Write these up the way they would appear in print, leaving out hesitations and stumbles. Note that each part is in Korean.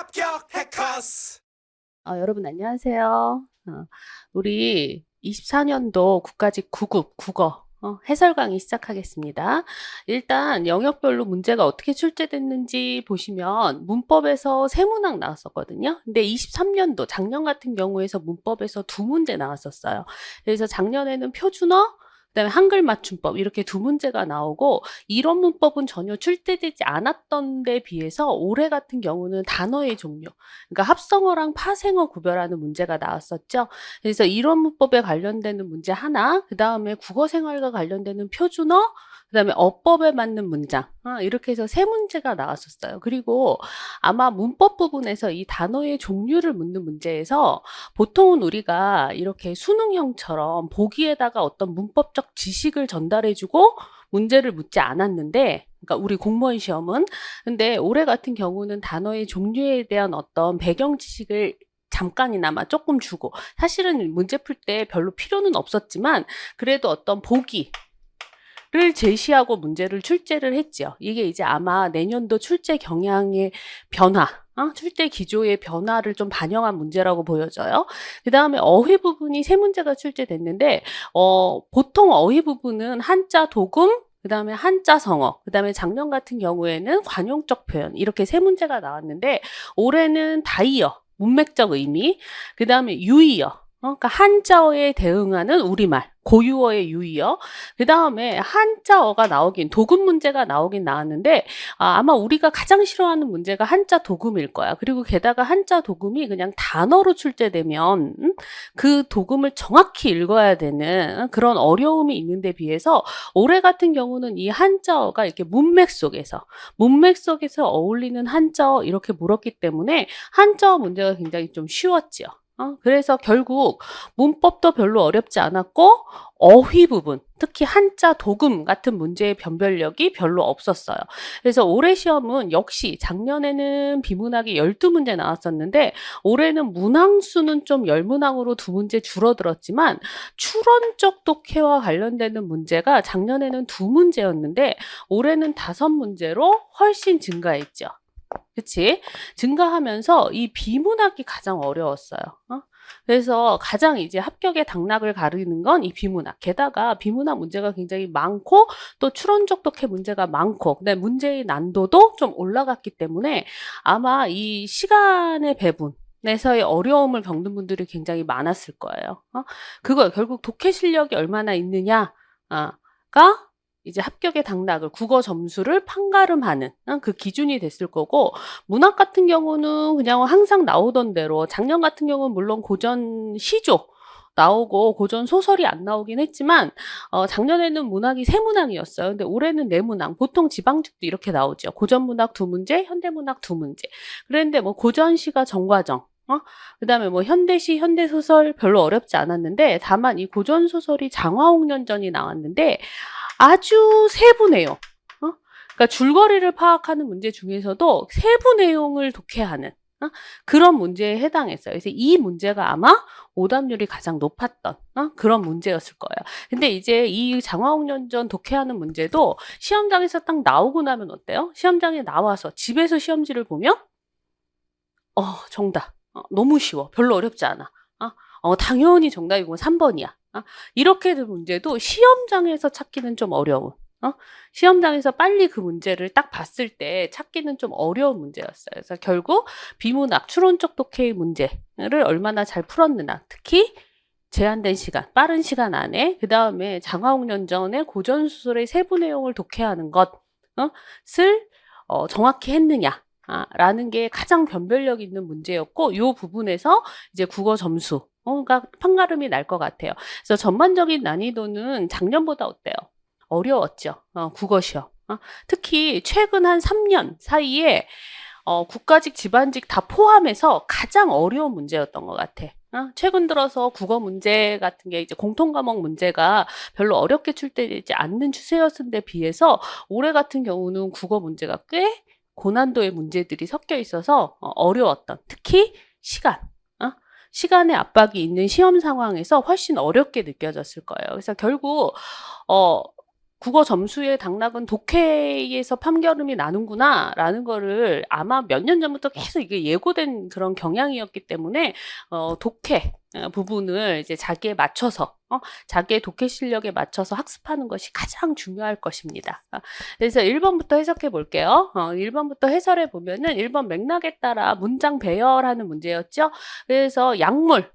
합격 해커스. 여러분 안녕하세요. 우리 24년도 국가직 9급 국어 해설 강의 시작하겠습니다. 일단 영역별로 문제가 어떻게 출제됐는지 보시면 문법에서 세 문항 나왔었거든요. 근데 23년도 작년 같은 경우에서 문법에서 두 문제 나왔었어요. 그래서 작년에는 표준어, 그다음에 한글 맞춤법 이렇게 두 문제가 나오고 이런 문법은 전혀 출제되지 않았던 데 비해서 올해 같은 경우는 단어의 종류, 그러니까 합성어랑 파생어 구별하는 문제가 나왔었죠. 그래서 이런 문법에 관련되는 문제 하나, 그 다음에 국어생활과 관련되는 표준어, 그 다음에 어법에 맞는 문장, 이렇게 해서 세 문제가 나왔었어요. 그리고 아마 문법 부분에서 이 단어의 종류를 묻는 문제에서 보통은 우리가 이렇게 수능형처럼 보기에다가 어떤 문법적 지식을 전달해주고 문제를 묻지 않았는데, 그러니까 우리 공무원 시험은. 근데 올해 같은 경우는 단어의 종류에 대한 어떤 배경 지식을 잠깐이나마 조금 주고, 사실은 문제 풀 때 별로 필요는 없었지만 그래도 어떤 보기를 제시하고 문제를 출제를 했죠. 이게 이제 아마 내년도 출제 경향의 변화, 출제 기조의 변화를 좀 반영한 문제라고 보여져요. 그 다음에 어휘 부분이 세 문제가 출제됐는데, 보통 어휘 부분은 한자 도금, 그 다음에 한자 성어, 그 다음에 작년 같은 경우에는 관용적 표현, 이렇게 세 문제가 나왔는데, 올해는 다이어, 문맥적 의미, 그 다음에 유의어, 그러니까 한자어에 대응하는 우리말, 고유어의 유의어, 그 다음에 한자어가 나오긴, 도금 문제가 나오긴 나왔는데, 아마 우리가 가장 싫어하는 문제가 한자 도금일 거야. 그리고 게다가 한자 도금이 그냥 단어로 출제되면 그 도금을 정확히 읽어야 되는 그런 어려움이 있는데 비해서 올해 같은 경우는 이 한자어가 이렇게 문맥 속에서 어울리는 한자어 이렇게 물었기 때문에 한자어 문제가 굉장히 좀 쉬웠지요. 그래서 결국 문법도 별로 어렵지 않았고 어휘 부분, 특히 한자 도금 같은 문제의 변별력이 별로 없었어요. 그래서 올해 시험은 역시 작년에는 비문학이 12문제 나왔었는데 올해는 문항 수는 좀 10문항으로 두 문제 줄어들었지만 추론적 독해와 관련되는 문제가 작년에는 두 문제였는데 올해는 5문제로 훨씬 증가했죠. 그치? 증가하면서 이 비문학이 가장 어려웠어요. 그래서 가장 이제 합격의 당락을 가르는 건 이 비문학. 게다가 비문학 문제가 굉장히 많고 또 추론적 독해 문제가 많고 그다음에 문제의 난도도 좀 올라갔기 때문에 아마 이 시간의 배분 에서의 어려움을 겪는 분들이 굉장히 많았을 거예요. 그거 결국 독해 실력이 얼마나 있느냐가 이제 합격의 당락을 국어 점수를 판가름하는 그 기준이 됐을 거고, 문학 같은 경우는 그냥 항상 나오던 대로 작년 같은 경우는 물론 고전 시조 나오고 고전 소설이 안 나오긴 했지만 작년에는 문학이 세 문항이었어요. 근데 올해는 네 문항. 보통 지방직도 이렇게 나오죠. 고전 문학 두 문제, 현대 문학 두 문제. 그런데 뭐 고전시가 정과정, 그다음에 뭐 현대시, 현대소설 별로 어렵지 않았는데 다만 이 고전 소설이 장화홍련전이 나왔는데 아주 세부네요. 그러니까 줄거리를 파악하는 문제 중에서도 세부 내용을 독해하는 그런 문제에 해당했어요. 그래서 이 문제가 아마 오답률이 가장 높았던 그런 문제였을 거예요. 근데 이제 이 장화홍련전 독해하는 문제도 시험장에서 딱 나오고 나면 어때요? 시험장에 나와서 집에서 시험지를 보면 정답. 너무 쉬워. 별로 어렵지 않아. 당연히 정답이고 3번이야. 이렇게 된 문제도 시험장에서 찾기는 좀 어려운. 시험장에서 빨리 그 문제를 딱 봤을 때 찾기는 좀 어려운 문제였어요. 그래서 결국 비문학, 추론적 독해의 문제를 얼마나 잘 풀었느냐. 특히 제한된 시간, 빠른 시간 안에 그 다음에 장화홍련전의 고전수설의 세부 내용을 독해하는 것을 정확히 했느냐. 라는 게 가장 변별력 있는 문제였고, 이 부분에서 이제 국어 점수가 판가름이 날 것 같아요. 그래서 전반적인 난이도는 작년보다 어때요? 어려웠죠. 국어 시험. 특히 최근 한 3년 사이에 국가직, 지방직 다 포함해서 가장 어려운 문제였던 것 같아. 최근 들어서 국어 문제 같은 게 이제 공통과목 문제가 별로 어렵게 출제되지 않는 추세였는데 비해서 올해 같은 경우는 국어 문제가 꽤 고난도의 문제들이 섞여 있어서 어려웠던, 특히 시간. 시간의 압박이 있는 시험 상황에서 훨씬 어렵게 느껴졌을 거예요. 그래서 결국 국어 점수의 당락은 독해에서 판결음이 나는구나 라는 거를 아마 몇 년 전부터 계속 이게 예고된 그런 경향이었기 때문에 독해 부분을 이제 자기에 맞춰서 자기의 독해 실력에 맞춰서 학습하는 것이 가장 중요할 것입니다. 그래서 1번부터 해석해 볼게요. 1번부터 해설해 보면은 1번 맥락에 따라 문장 배열하는 문제였죠. 그래서 약물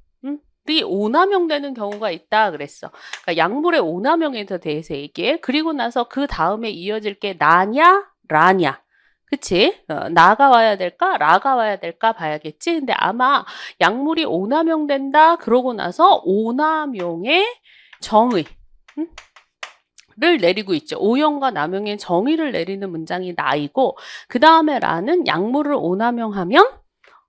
이 오남용되는 경우가 있다 그랬어. 그러니까 약물의 오남용에 대해서 얘기해. 그리고 나서 그 다음에 이어질 게 나냐, 라냐. 그치? 나가 와야 될까? 라가 와야 될까? 봐야겠지? 근데 아마 약물이 오남용된다. 그러고 나서 오남용의 정의. 응? 를 내리고 있죠. 오용과 남용의 정의를 내리는 문장이 나이고, 그 다음에 라는 약물을 오남용하면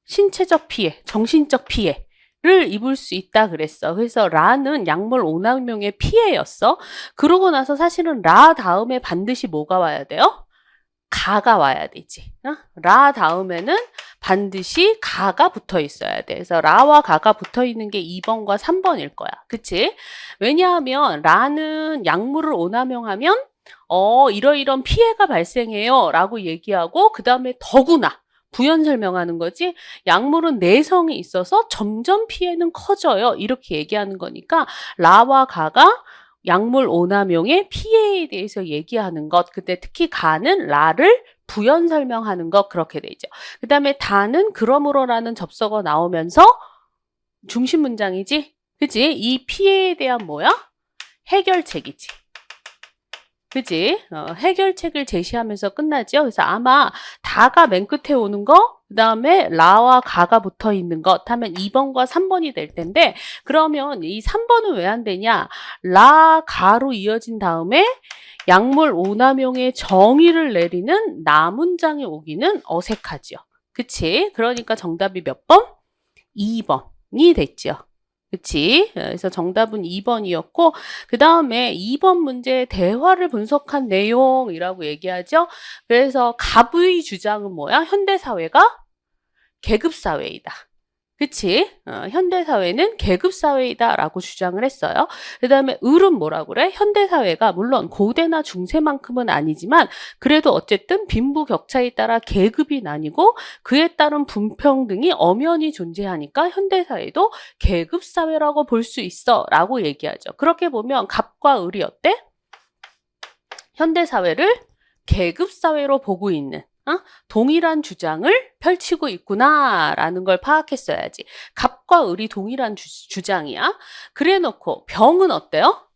신체적 피해, 정신적 피해. 를 입을 수 있다 그랬어. 그래서 라는 약물 오남용의 피해였어. 그러고 나서 사실은 라 다음에 반드시 뭐가 와야 돼요? 가가 와야 되지. 라 다음에는 반드시 가가 붙어 있어야 돼. 그래서 라와 가가 붙어 있는 게 2번과 3번일 거야. 그치? 왜냐하면 라는 약물을 오남용하면 이러이런 피해가 발생해요 라고 얘기하고 그 다음에 더구나 부연 설명하는 거지. 약물은 내성이 있어서 점점 피해는 커져요. 이렇게 얘기하는 거니까 라와 가가 약물 오남용의 피해에 대해서 얘기하는 것. 근데 특히 가는 라를 부연 설명하는 것. 그렇게 되죠. 그 다음에 다는 그러므로라는 접속어 나오면서 중심 문장이지. 그치? 이 피해에 대한 뭐야? 해결책이지. 그치? 해결책을 제시하면서 끝나죠. 그래서 아마 다가 맨 끝에 오는 거, 그 다음에 라와 가가 붙어 있는 것 하면 2번과 3번이 될 텐데, 그러면 이 3번은 왜 안 되냐? 라, 가로 이어진 다음에 약물 오남용의 정의를 내리는 나 문장이 오기는 어색하죠. 그치? 그러니까 정답이 몇 번? 2번이 됐죠. 그치? 그래서 정답은 2번이었고, 그 다음에 2번 문제 대화를 분석한 내용이라고 얘기하죠. 그래서 갑의 주장은 뭐야? 현대사회가 계급사회이다. 그치? 현대사회는 계급사회이다 라고 주장을 했어요. 그 다음에 을은 뭐라고 그래? 현대사회가 물론 고대나 중세만큼은 아니지만 그래도 어쨌든 빈부격차에 따라 계급이 나뉘고 그에 따른 불평등이 엄연히 존재하니까 현대사회도 계급사회라고 볼 수 있어 라고 얘기하죠. 그렇게 보면 갑과 을이 어때? 현대사회를 계급사회로 보고 있는 동일한 주장을 펼치고 있구나라는 걸 파악했어야지. 갑과 을이 동일한 주장이야. 그래놓고 병은 어때요?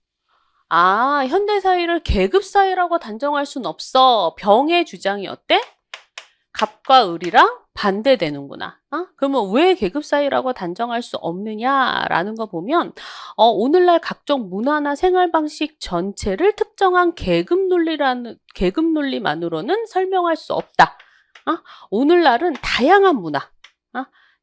현대사회를 계급사회라고 단정할 순 없어. 병의 주장이 어때? 갑과 을이랑 반대되는구나. 그러면 왜 계급사회라고 단정할 수 없느냐라는 거 보면 오늘날 각종 문화나 생활 방식 전체를 특정한 계급 논리만으로는 설명할 수 없다. 오늘날은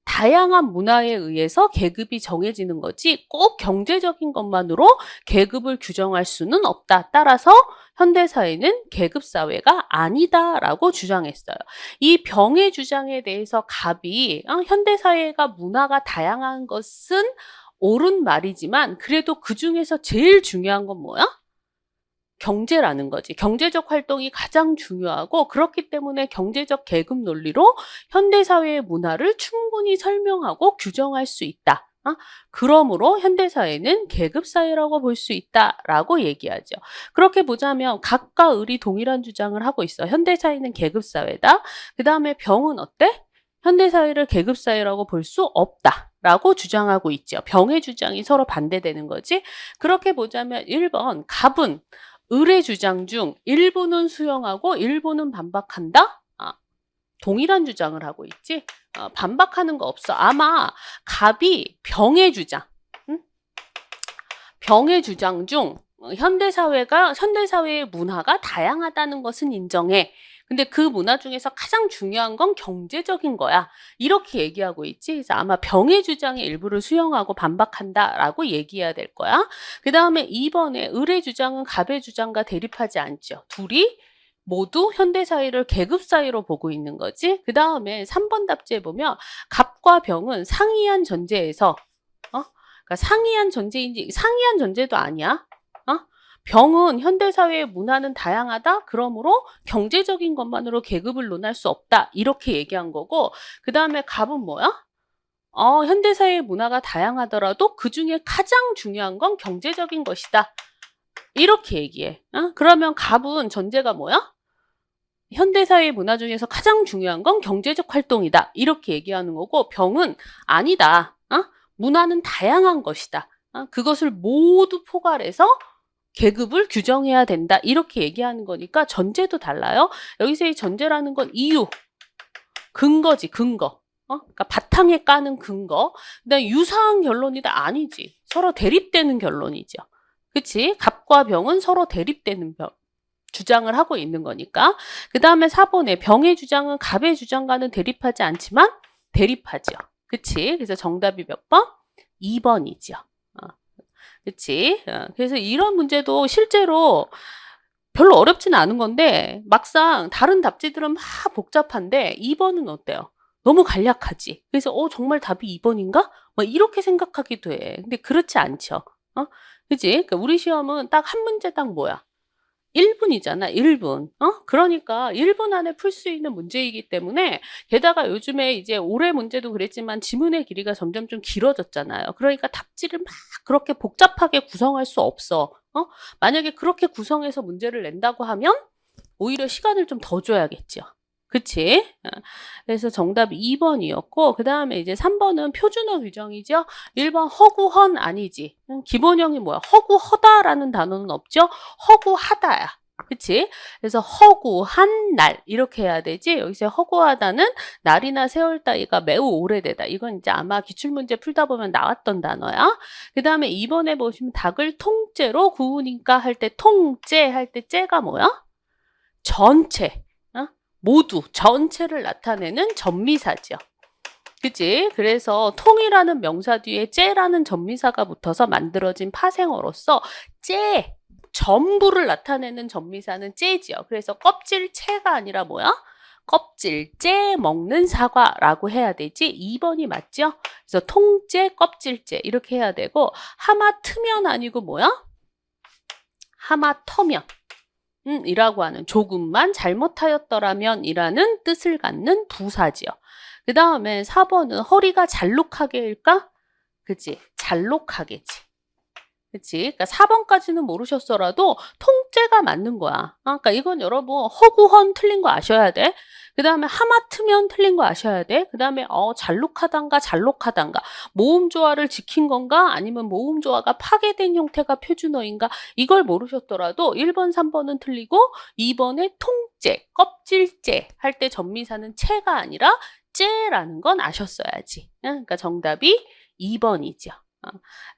다양한 문화에 의해서 계급이 정해지는 거지 꼭 경제적인 것만으로 계급을 규정할 수는 없다. 따라서 현대사회는 계급사회가 아니다라고 주장했어요. 이 병의 주장에 대해서 갑이 현대사회가 문화가 다양한 것은 옳은 말이지만 그래도 그중에서 제일 중요한 건 뭐야? 경제라는 거지. 경제적 활동이 가장 중요하고 그렇기 때문에 경제적 계급 논리로 현대사회의 문화를 충분히 설명하고 규정할 수 있다. 그러므로 현대사회는 계급사회라고 볼 수 있다라고 얘기하죠. 그렇게 보자면 갑과 을이 동일한 주장을 하고 있어. 현대사회는 계급사회다. 그 다음에 병은 어때? 현대사회를 계급사회라고 볼 수 없다. 라고 주장하고 있죠. 병의 주장이 서로 반대되는 거지. 그렇게 보자면 1번 갑은 을의 주장 중 일부는 수용하고 일부는 반박한다? 동일한 주장을 하고 있지? 반박하는 거 없어. 아마 갑이 병의 주장, 병의 주장 중 현대사회의 문화가 다양하다는 것은 인정해. 근데 그 문화 중에서 가장 중요한 건 경제적인 거야. 이렇게 얘기하고 있지. 그래서 아마 병의 주장의 일부를 수용하고 반박한다라고 얘기해야 될 거야. 그 다음에 2번에 을의 주장은 갑의 주장과 대립하지 않죠. 둘이 모두 현대사회를 계급사회로 보고 있는 거지. 그 다음에 3번 답지에 보면 갑과 병은 상이한 전제에서 그러니까 상이한 전제인지 상이한 전제도 아니야. 병은 현대사회의 문화는 다양하다. 그러므로 경제적인 것만으로 계급을 논할 수 없다. 이렇게 얘기한 거고 그 다음에 갑은 뭐야? 현대사회의 문화가 다양하더라도 그중에 가장 중요한 건 경제적인 것이다. 이렇게 얘기해. 그러면 갑은 전제가 뭐야? 현대사회의 문화 중에서 가장 중요한 건 경제적 활동이다. 이렇게 얘기하는 거고 병은 아니다. 문화는 다양한 것이다. 그것을 모두 포괄해서 계급을 규정해야 된다. 이렇게 얘기하는 거니까 전제도 달라요. 여기서 이 전제라는 건 이유, 근거지, 근거. 그러니까 바탕에 까는 근거. 그다음에 유사한 결론이다. 아니지. 서로 대립되는 결론이죠. 그치? 갑과 병은 서로 대립되는 주장을 하고 있는 거니까. 그 다음에 4번에 병의 주장은 갑의 주장과는 대립하지 않지만 대립하죠. 그치? 그래서 정답이 몇 번? 2번이죠. 그치? 그래서 이런 문제도 실제로 별로 어렵지는 않은 건데 막상 다른 답지들은 막 복잡한데 2번은 어때요? 너무 간략하지. 그래서 정말 답이 2번인가? 막 이렇게 생각하기도 해. 근데 그렇지 않죠. 그치? 그러니까 우리 시험은 딱 한 문제당 뭐야? 1분이잖아, 1분. 그러니까 1분 안에 풀 수 있는 문제이기 때문에 게다가 요즘에 이제 올해 문제도 그랬지만 지문의 길이가 점점 좀 길어졌잖아요. 그러니까 답지를 막 그렇게 복잡하게 구성할 수 없어. 만약에 그렇게 구성해서 문제를 낸다고 하면 오히려 시간을 좀 더 줘야겠죠. 그치? 그래서 정답이 2번이었고 그 다음에 이제 3번은 표준어 규정이죠. 1번 허구헌 아니지. 기본형이 뭐야? 허구허다라는 단어는 없죠. 허구하다야. 그치? 그래서 허구한 날 이렇게 해야 되지. 여기서 허구하다는 날이나 세월 따위가 매우 오래되다. 이건 이제 아마 기출문제 풀다 보면 나왔던 단어야. 그 다음에 2번에 보시면 닭을 통째로 구우니까 할 때 통째 할 때 째가 뭐야? 전체. 모두 전체를 나타내는 전미사죠. 그치? 그래서 통이라는 명사 뒤에 째라는 전미사가 붙어서 만들어진 파생어로서 전부를 나타내는 전미사는 째지요. 그래서 껍질채가 아니라 뭐야? 껍질째 먹는 사과라고 해야 되지. 2번이 맞죠? 그래서 통째, 껍질째 이렇게 해야 되고 하마트면 아니고 뭐야? 하마터면. 이라고 하는 조금만 잘못하였더라면 이라는 뜻을 갖는 부사지요. 그 다음에 4번은 허리가 잘록하게일까? 그치? 잘록하게지. 그치? 그러니까 4번까지는 모르셨더라도 통째가 맞는 거야. 그러니까 이건 여러분 허구헌 틀린 거 아셔야 돼. 그 다음에 하마트면 틀린 거 아셔야 돼. 그 다음에 잘록하단가 모음 조화를 지킨 건가 아니면 모음 조화가 파괴된 형태가 표준어인가 이걸 모르셨더라도 1번 3번은 틀리고 2번에 통째 껍질째 할 때 전미사는 채가 아니라 째라는 건 아셨어야지. 그러니까 정답이 2번이죠.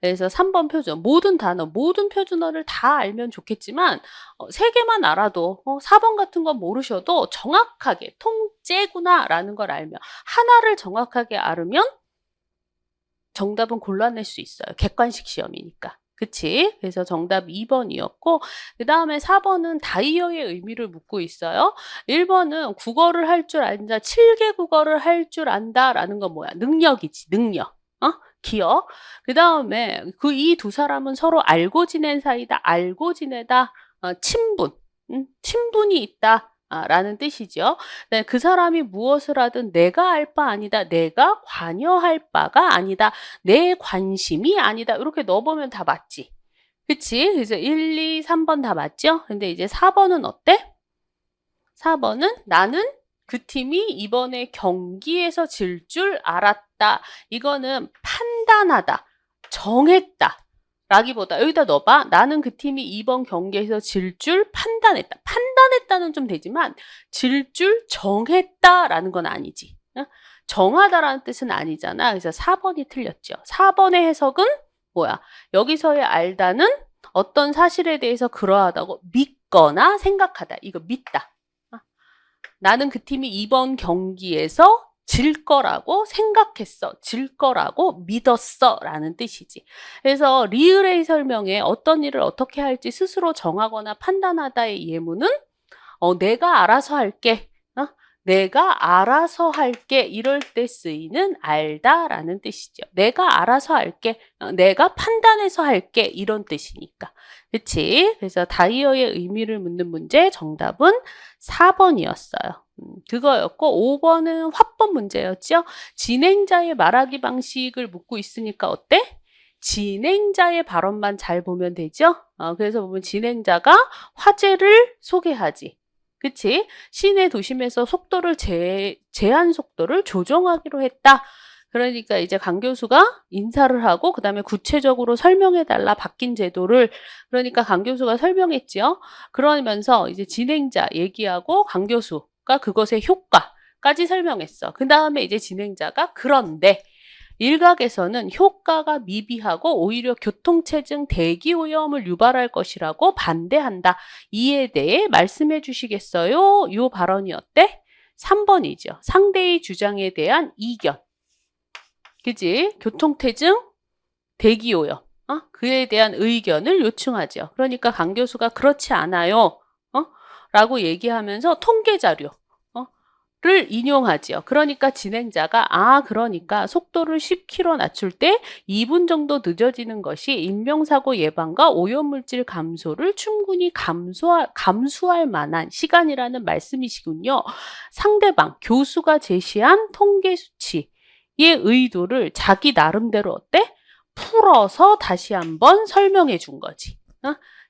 그래서 3번 표준, 모든 단어, 모든 표준어를 다 알면 좋겠지만 3개만 알아도 4번 같은 건 모르셔도 정확하게 통째구나 라는 걸 알면 하나를 정확하게 알으면 정답은 골라낼 수 있어요. 객관식 시험이니까. 그치? 그래서 정답 2번이었고 그 다음에 4번은 다이어의 의미를 묻고 있어요. 1번은 국어를 할 줄 안다, 7개 국어를 할 줄 안다 라는 건 뭐야? 능력이지, 능력. 기억. 그 다음에 이 두 사람은 서로 알고 지낸 사이다. 알고 지내다. 친분. 친분이 있다. 라는 뜻이죠. 네, 그 사람이 무엇을 하든 내가 알 바 아니다. 내가 관여할 바가 아니다. 내 관심이 아니다. 이렇게 넣어보면 다 맞지. 그치? 그래서 1, 2, 3번 다 맞죠? 근데 이제 4번은 어때? 4번은 나는 그 팀이 이번에 경기에서 질 줄 알았다. 이거는 판단하다, 정했다. 라기보다 여기다 넣어봐. 나는 그 팀이 이번 경기에서 질 줄 판단했다. 판단했다는 좀 되지만 질 줄 정했다라는 건 아니지. 정하다라는 뜻은 아니잖아. 그래서 4번이 틀렸죠. 4번의 해석은 뭐야? 여기서의 알다는 어떤 사실에 대해서 그러하다고 믿거나 생각하다. 이거 믿다. 나는 그 팀이 이번 경기에서 질 거라고 생각했어. 질 거라고 믿었어. 라는 뜻이지. 그래서 리을의 설명에 어떤 일을 어떻게 할지 스스로 정하거나 판단하다의 예문은 내가 알아서 할게. 내가 알아서 할게 이럴 때 쓰이는 알다라는 뜻이죠. 내가 알아서 할게, 내가 판단해서 할게 이런 뜻이니까. 그치? 그래서 다이어의 의미를 묻는 문제 정답은 4번이었어요. 그거였고 5번은 화법 문제였죠. 진행자의 말하기 방식을 묻고 있으니까 어때? 진행자의 발언만 잘 보면 되죠. 그래서 보면 진행자가 화제를 소개하지. 그치? 시내 도심에서 속도를 제한 속도를 조정하기로 했다. 그러니까 이제 강 교수가 인사를 하고 그 다음에 구체적으로 설명해달라 바뀐 제도를. 그러니까 강 교수가 설명했지요. 그러면서 이제 진행자 얘기하고 강 교수가 그것의 효과까지 설명했어. 그 다음에 이제 진행자가 그런데 일각에서는 효과가 미비하고 오히려 교통체증 대기오염을 유발할 것이라고 반대한다. 이에 대해 말씀해 주시겠어요? 이 발언이 어때? 3번이죠. 상대의 주장에 대한 이견. 그지? 교통체증 대기오염. 그에 대한 의견을 요청하죠. 그러니까 강 교수가 그렇지 않아요. 라고 얘기하면서 통계 자료. 를 인용하지요. 그러니까 진행자가 그러니까 속도를 10km 낮출 때 2분 정도 늦어지는 것이 인명사고 예방과 오염물질 감소를 충분히 감수할 만한 시간이라는 말씀이시군요. 상대방 교수가 제시한 통계 수치의 의도를 자기 나름대로 어때? 풀어서 다시 한번 설명해 준 거지.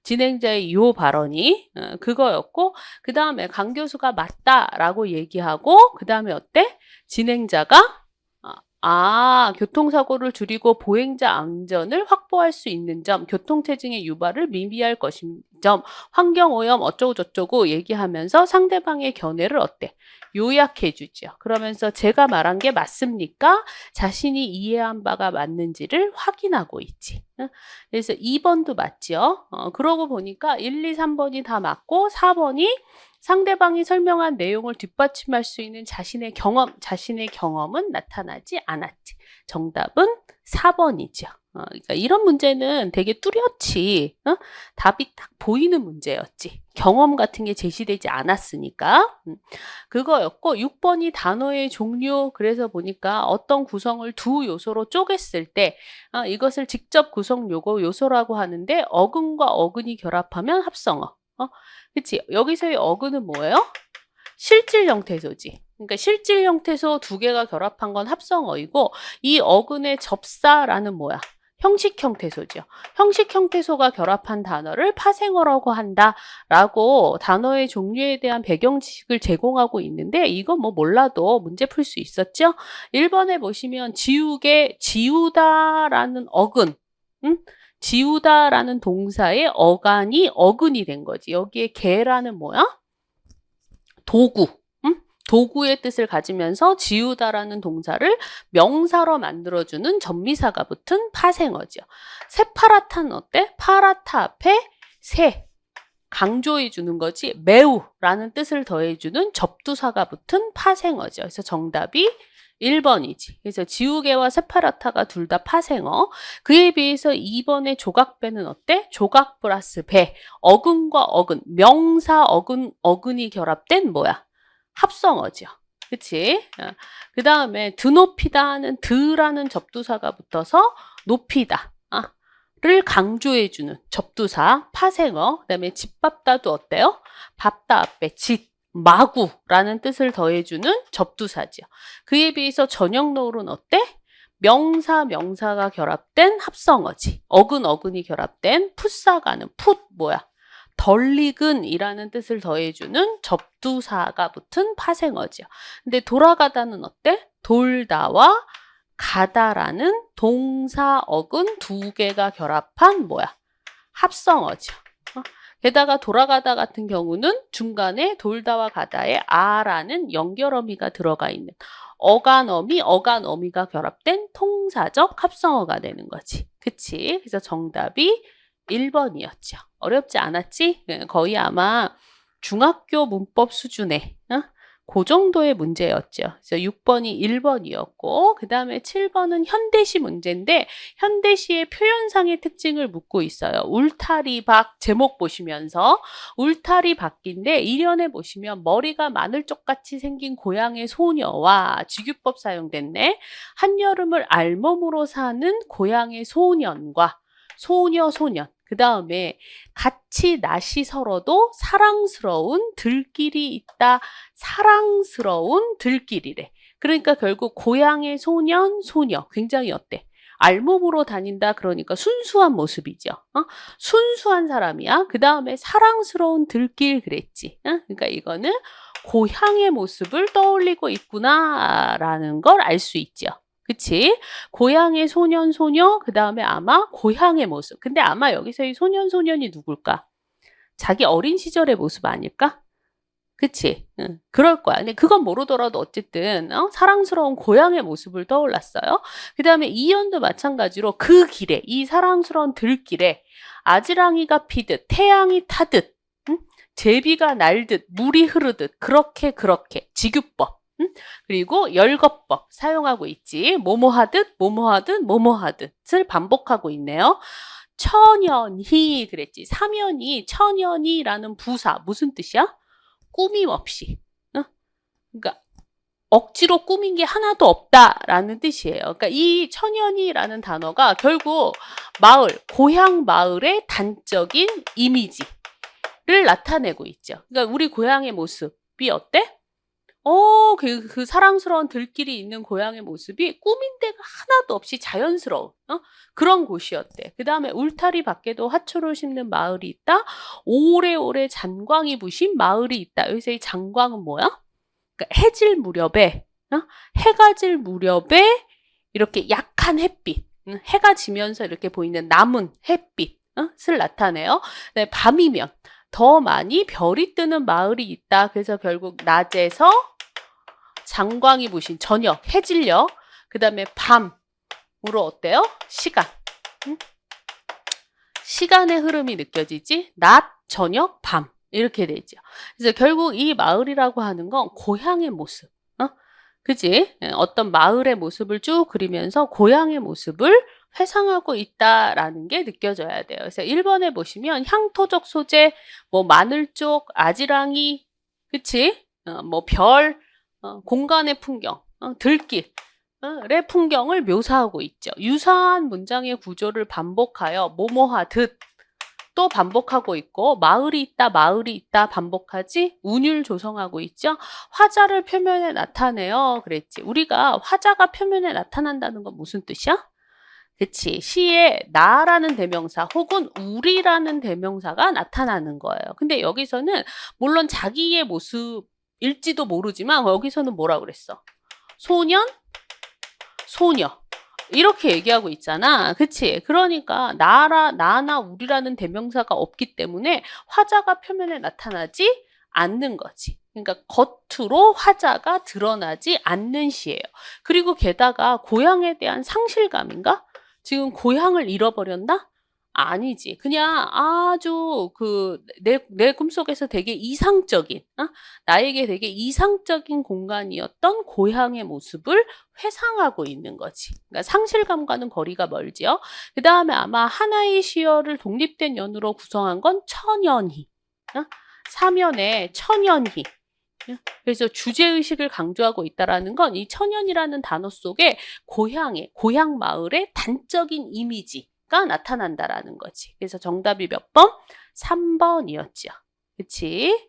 진행자의 요 발언이 그거였고 그 다음에 강 교수가 맞다라고 얘기하고 그 다음에 어때? 진행자가 교통사고를 줄이고 보행자 안전을 확보할 수 있는 점, 교통체증의 유발을 미비할 것인 점, 환경오염 어쩌고 저쩌고 얘기하면서 상대방의 견해를 어때? 요약해 주죠. 그러면서 제가 말한 게 맞습니까? 자신이 이해한 바가 맞는지를 확인하고 있지. 그래서 2번도 맞죠. 그러고 보니까 1, 2, 3번이 다 맞고 4번이 상대방이 설명한 내용을 뒷받침할 수 있는 자신의 경험은 나타나지 않았지. 정답은 4번이죠. 그러니까 이런 문제는 되게 뚜렷이 답이 딱 보이는 문제였지. 경험 같은 게 제시되지 않았으니까. 그거였고 6번이 단어의 종류. 그래서 보니까 어떤 구성을 두 요소로 쪼갰을 때 이것을 직접 구성 요소라고 하는데 어근과 어근이 결합하면 합성어. 그치? 여기서의 어근은 뭐예요? 실질 형태소지. 그러니까 실질 형태소 두 개가 결합한 건 합성어이고 이 어근의 접사라는 뭐야? 형식 형태소죠. 형식 형태소가 결합한 단어를 파생어라고 한다라고 단어의 종류에 대한 배경 지식을 제공하고 있는데 이거 뭐 몰라도 문제 풀 수 있었죠? 1번에 보시면 지우다라는 어근. 지우다라는 동사의 어간이 어근이 된 거지. 여기에 개라는 뭐야? 도구. 도구의 뜻을 가지면서 지우다라는 동사를 명사로 만들어주는 전미사가 붙은 파생어죠. 새파랗다는 어때? 파랗다 앞에 새. 강조해 주는 거지. 매우라는 뜻을 더해주는 접두사가 붙은 파생어죠. 그래서 정답이 1번이지. 그래서 지우개와 새파랗다가 둘 다 파생어. 그에 비해서 2번의 조각배는 어때? 조각 플러스 배. 어근과 어근. 명사 어근이 결합된 뭐야? 합성어죠. 그치? 그 다음에 드높이다는 드라는 접두사가 붙어서 높이다. 를 강조해주는 접두사, 파생어. 그 다음에 집밥다도 어때요? 밥다 앞에 집. 마구라는 뜻을 더해주는 접두사죠. 그에 비해서 저녁 노을은 어때? 명사가 결합된 합성어지. 어근이 결합된 풋사가는 뭐야? 덜 익은이라는 뜻을 더해주는 접두사가 붙은 파생어죠. 근데 돌아가다는 어때? 돌다와 가다라는 동사 어근 두 개가 결합한 뭐야? 합성어죠. 게다가 돌아가다 같은 경우는 중간에 돌다와 가다에 아라는 연결어미가 들어가 있는 어간어미가 결합된 통사적 합성어가 되는 거지. 그치? 그래서 정답이 1번이었죠. 어렵지 않았지? 거의 아마 중학교 문법 수준의 그 정도의 문제였죠. 그래서 6번이 1번이었고 그 다음에 7번은 현대시 문제인데 현대시의 표현상의 특징을 묻고 있어요. 울타리박 제목 보시면서 울타리박인데 1년에 보시면 머리가 마늘쪽같이 생긴 고향의 소녀와 직유법 사용됐네. 한여름을 알몸으로 사는 고향의 소년과 소년 그 다음에 같이 낯이 설어도 사랑스러운 들길이 있다. 사랑스러운 들길이래. 그러니까 결국 고향의 소년, 소녀 굉장히 어때? 알몸으로 다닌다 그러니까 순수한 모습이죠. 순수한 사람이야. 그 다음에 사랑스러운 들길 그랬지. 그러니까 이거는 고향의 모습을 떠올리고 있구나라는 걸 알 수 있죠. 그치? 고향의 소년, 소녀, 그 다음에 아마 고향의 모습. 근데 아마 여기서 이 소년, 소년이 누굴까? 자기 어린 시절의 모습 아닐까? 그치? 응, 그럴 거야. 근데 그건 모르더라도 어쨌든 사랑스러운 고향의 모습을 떠올랐어요. 그 다음에 이연도 마찬가지로 그 길에, 이 사랑스러운 들길에 아지랑이가 피듯, 태양이 타듯, 제비가 날듯, 물이 흐르듯, 그렇게 직유법. 그리고 열거법 사용하고 있지. 뭐뭐하듯 뭐뭐하듯 뭐뭐하듯을 반복하고 있네요. 천연히 그랬지. 사면이 천연히라는 부사 무슨 뜻이야? 꾸밈 없이. 그러니까 억지로 꾸민 게 하나도 없다라는 뜻이에요. 그러니까 이 천연히라는 단어가 결국 마을, 고향 마을의 단적인 이미지를 나타내고 있죠. 그러니까 우리 고향의 모습이 어때? 그 사랑스러운 들길이 있는 고향의 모습이 꾸민 데가 하나도 없이 자연스러운 그런 곳이었대. 그 다음에 울타리 밖에도 화초를 심는 마을이 있다. 오래오래 잔광이 부신 마을이 있다. 여기서 이 잔광은 뭐야? 그러니까 해질 무렵에, 해가 질 무렵에 이렇게 약한 햇빛, 해가 지면서 이렇게 보이는 남은 햇빛을 나타내요. 네, 밤이면 더 많이 별이 뜨는 마을이 있다. 그래서 결국 낮에서 잔광이 부신 저녁, 해질녘, 그 다음에 밤으로 어때요? 시간. 시간의 흐름이 느껴지지? 낮, 저녁, 밤. 이렇게 되죠. 그래서 결국 이 마을이라고 하는 건 고향의 모습. 그지? 어떤 마을의 모습을 쭉 그리면서 고향의 모습을 회상하고 있다라는 게 느껴져야 돼요. 그래서 1번에 보시면 향토적 소재, 뭐 마늘쪽, 아지랑이, 그치? 뭐 별, 공간의 풍경, 들길, 의 풍경을 묘사하고 있죠. 유사한 문장의 구조를 반복하여 뭐뭐하듯 또 반복하고 있고 마을이 있다 반복하지 운율 조성하고 있죠. 화자를 표면에 나타내요. 그랬지. 우리가 화자가 표면에 나타난다는 건 무슨 뜻이야? 그치. 시에 나라는 대명사 혹은 우리라는 대명사가 나타나는 거예요. 근데 여기서는 물론 자기의 모습일지도 모르지만 여기서는 뭐라 그랬어? 소년, 소녀. 이렇게 얘기하고 있잖아. 그치? 그러니까 나나 우리라는 대명사가 없기 때문에 화자가 표면에 나타나지 않는 거지. 그러니까 겉으로 화자가 드러나지 않는 시예요. 그리고 게다가 고향에 대한 상실감인가? 지금 고향을 잃어버렸나? 아니지. 그냥 아주 내 꿈속에서 되게 이상적인, 나에게 되게 이상적인 공간이었던 고향의 모습을 회상하고 있는 거지. 그러니까 상실감과는 거리가 멀지요. 그 다음에 아마 하나의 시어를 독립된 연으로 구성한 건 천연히. 사면에 천연히. 그래서 주제의식을 강조하고 있다는 건 이 천연이라는 단어 속에 고향 마을의 단적인 이미지가 나타난다라는 거지. 그래서 정답이 몇 번? 3번이었죠. 그치?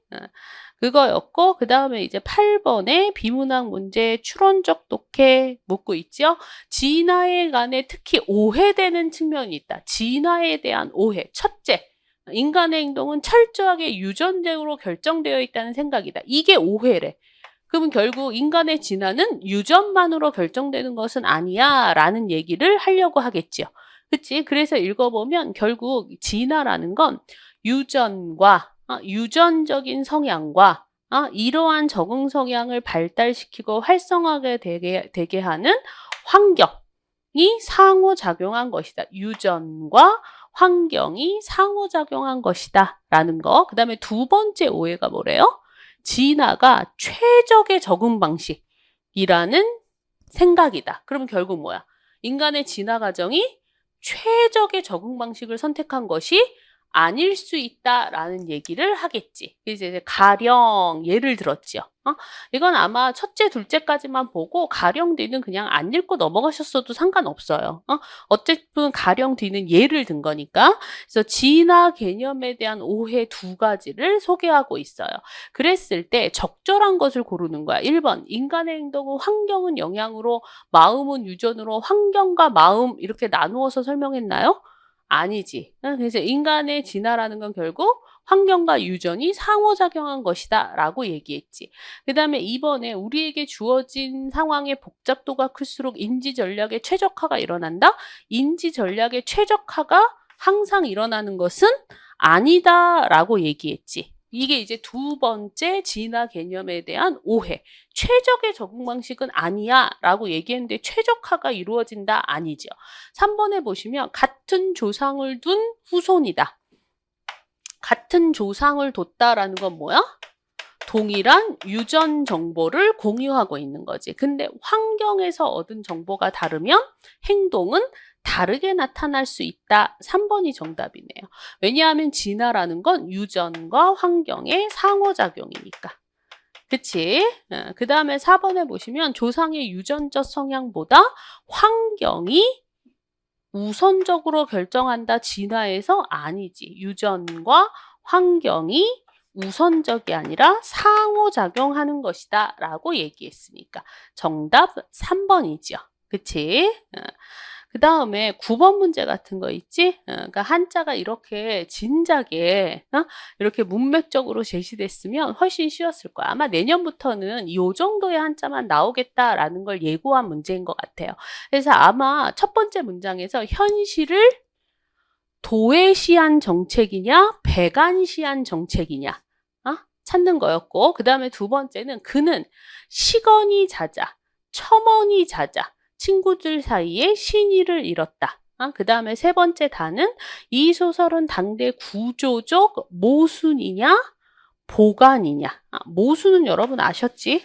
그거였고 그 다음에 이제 8번에 비문학 문제 추론적 독해 묻고 있죠. 진화에 관해 특히 오해되는 측면이 있다. 진화에 대한 오해. 첫째, 인간의 행동은 철저하게 유전적으로 결정되어 있다는 생각이다. 이게 오해래. 그러면 결국 인간의 진화는 유전만으로 결정되는 것은 아니야 라는 얘기를 하려고 하겠죠. 그치? 그래서 읽어보면 결국 진화라는 건 유전적인 성향과 이러한 적응 성향을 발달시키고 활성화하게 되게 하는 환경이 상호작용한 것이다. 유전과 환경이 상호작용한 것이다 라는 거. 그 다음에 두 번째 오해가 뭐래요? 진화가 최적의 적응 방식이라는 생각이다. 그럼 결국 뭐야? 인간의 진화 과정이 최적의 적응 방식을 선택한 것이 아닐 수 있다라는 얘기를 하겠지. 이제 가령 예를 들었지요. 이건 아마 첫째, 둘째까지만 보고 가령 뒤는 그냥 안 읽고 넘어가셨어도 상관없어요. 어쨌든 가령 뒤는 예를 든 거니까. 그래서 진화 개념에 대한 오해 두 가지를 소개하고 있어요. 그랬을 때 적절한 것을 고르는 거야. 1번, 인간의 행동은 환경은 영향으로, 마음은 유전으로, 환경과 마음 이렇게 나누어서 설명했나요? 아니지. 그래서 인간의 진화라는 건 결국 환경과 유전이 상호작용한 것이다 라고 얘기했지. 그 다음에 이번에 우리에게 주어진 상황의 복잡도가 클수록 인지 전략의 최적화가 일어난다? 인지 전략의 최적화가 항상 일어나는 것은 아니다 라고 얘기했지. 이게 이제 두 번째 진화 개념에 대한 오해. 최적의 적응 방식은 아니야 라고 얘기했는데 최적화가 이루어진다? 아니죠. 3번에 보시면 같은 조상을 둔 후손이다. 같은 조상을 뒀다라는 건 뭐야? 동일한 유전 정보를 공유하고 있는 거지. 근데 환경에서 얻은 정보가 다르면 행동은 다르게 나타날 수 있다. 3번이 정답이네요. 왜냐하면 진화라는 건 유전과 환경의 상호작용이니까. 그치? 그 다음에 4번에 보시면 조상의 유전적 성향보다 환경이 우선적으로 결정한다. 진화에서 아니지. 유전과 환경이 우선적이 아니라 상호작용하는 것이다 라고 얘기했으니까 정답 3번이죠. 그치? 그 다음에 9번 문제 같은 거 있지? 그러니까 한자가 이렇게 진작에 이렇게 문맥적으로 제시됐으면 훨씬 쉬웠을 거야. 아마 내년부터는 이 정도의 한자만 나오겠다라는 걸 예고한 문제인 것 같아요. 그래서 아마 첫 번째 문장에서 현실을 도외시한 정책이냐 배관시한 정책이냐 찾는 거였고, 그 다음에 두 번째는 그는 시건이 잦아 첨언이 잦아 친구들 사이에 신의를 잃었다. 그 다음에 세 번째 단은 이 소설은 당대 구조적 모순이냐 보관이냐. 모순은 여러분 아셨지?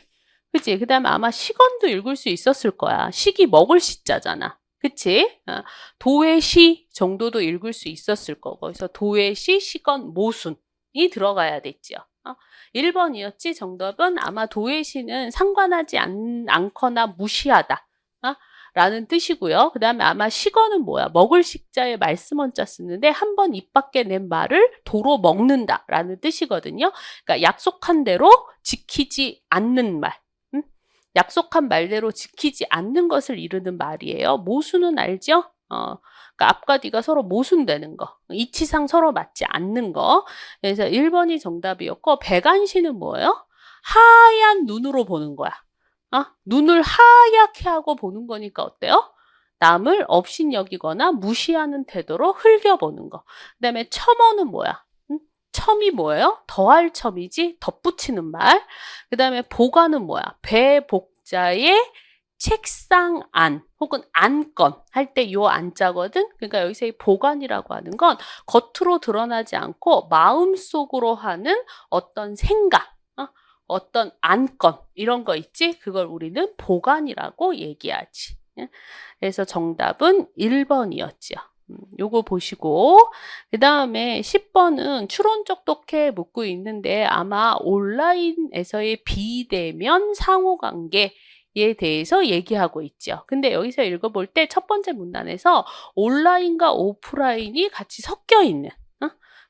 그치? 그 다음에 아마 시건도 읽을 수 있었을 거야. 식이 먹을 시자잖아. 그치? 도외시 정도도 읽을 수 있었을 거고. 그래서 도외시, 시건, 모순이 들어가야 됐죠. 1번이었지. 정답은 아마 도외시는 상관하지 않거나 무시하다. 라는 뜻이고요. 그 다음에 아마 시건은 뭐야? 먹을 식자에 말씀 원자 쓰는데 한 번 입 밖에 낸 말을 도로 먹는다 라는 뜻이거든요. 그러니까 약속한 대로 지키지 않는 말. 약속한 말대로 지키지 않는 것을 이르는 말이에요. 모순은 알죠? 그러니까 앞과 뒤가 서로 모순되는 거. 이치상 서로 맞지 않는 거. 그래서 1번이 정답이었고, 배관시는 뭐예요? 하얀 눈으로 보는 거야. 눈을 하얗게 하고 보는 거니까 어때요? 남을 업신여기거나 무시하는 태도로 흘겨보는 거. 그 다음에 첨언은 뭐야? 첨이 뭐예요? 더할 첨이지 덧붙이는 말. 그 다음에 보관은 뭐야? 배복자의 책상 안 혹은 안건 할 때 요 안자거든. 그러니까 여기서 이 보관이라고 하는 건 겉으로 드러나지 않고 마음속으로 하는 어떤 생각, 어떤 안건 이런 거 있지? 그걸 우리는 보관이라고 얘기하지. 그래서 정답은 1번이었죠. 요거 보시고, 그 다음에 10번은 추론적 독해 묻고 있는데 아마 온라인에서의 비대면 상호관계에 대해서 얘기하고 있죠. 근데 여기서 읽어볼 때 첫 번째 문단에서 온라인과 오프라인이 같이 섞여 있는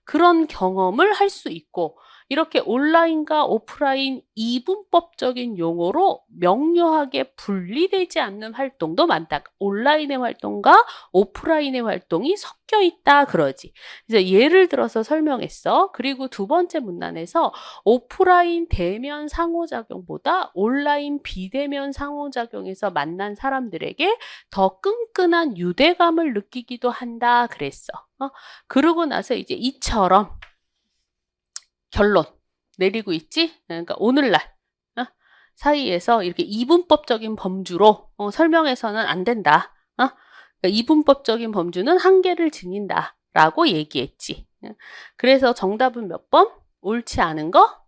그런 경험을 할 수 있고, 이렇게 온라인과 오프라인 이분법적인 용어로 명료하게 분리되지 않는 활동도 많다. 온라인의 활동과 오프라인의 활동이 섞여 있다 그러지. 그래서 예를 들어서 설명했어. 그리고 두 번째 문단에서 오프라인 대면 상호작용보다 온라인 비대면 상호작용에서 만난 사람들에게 더 끈끈한 유대감을 느끼기도 한다 그랬어. 그러고 나서 이제 이처럼 결론 내리고 있지? 그러니까 오늘날 사이에서 이렇게 이분법적인 범주로 설명해서는 안 된다. 그러니까 이분법적인 범주는 한계를 지닌다 라고 얘기했지. 그래서 정답은 몇 번? 옳지 않은 거?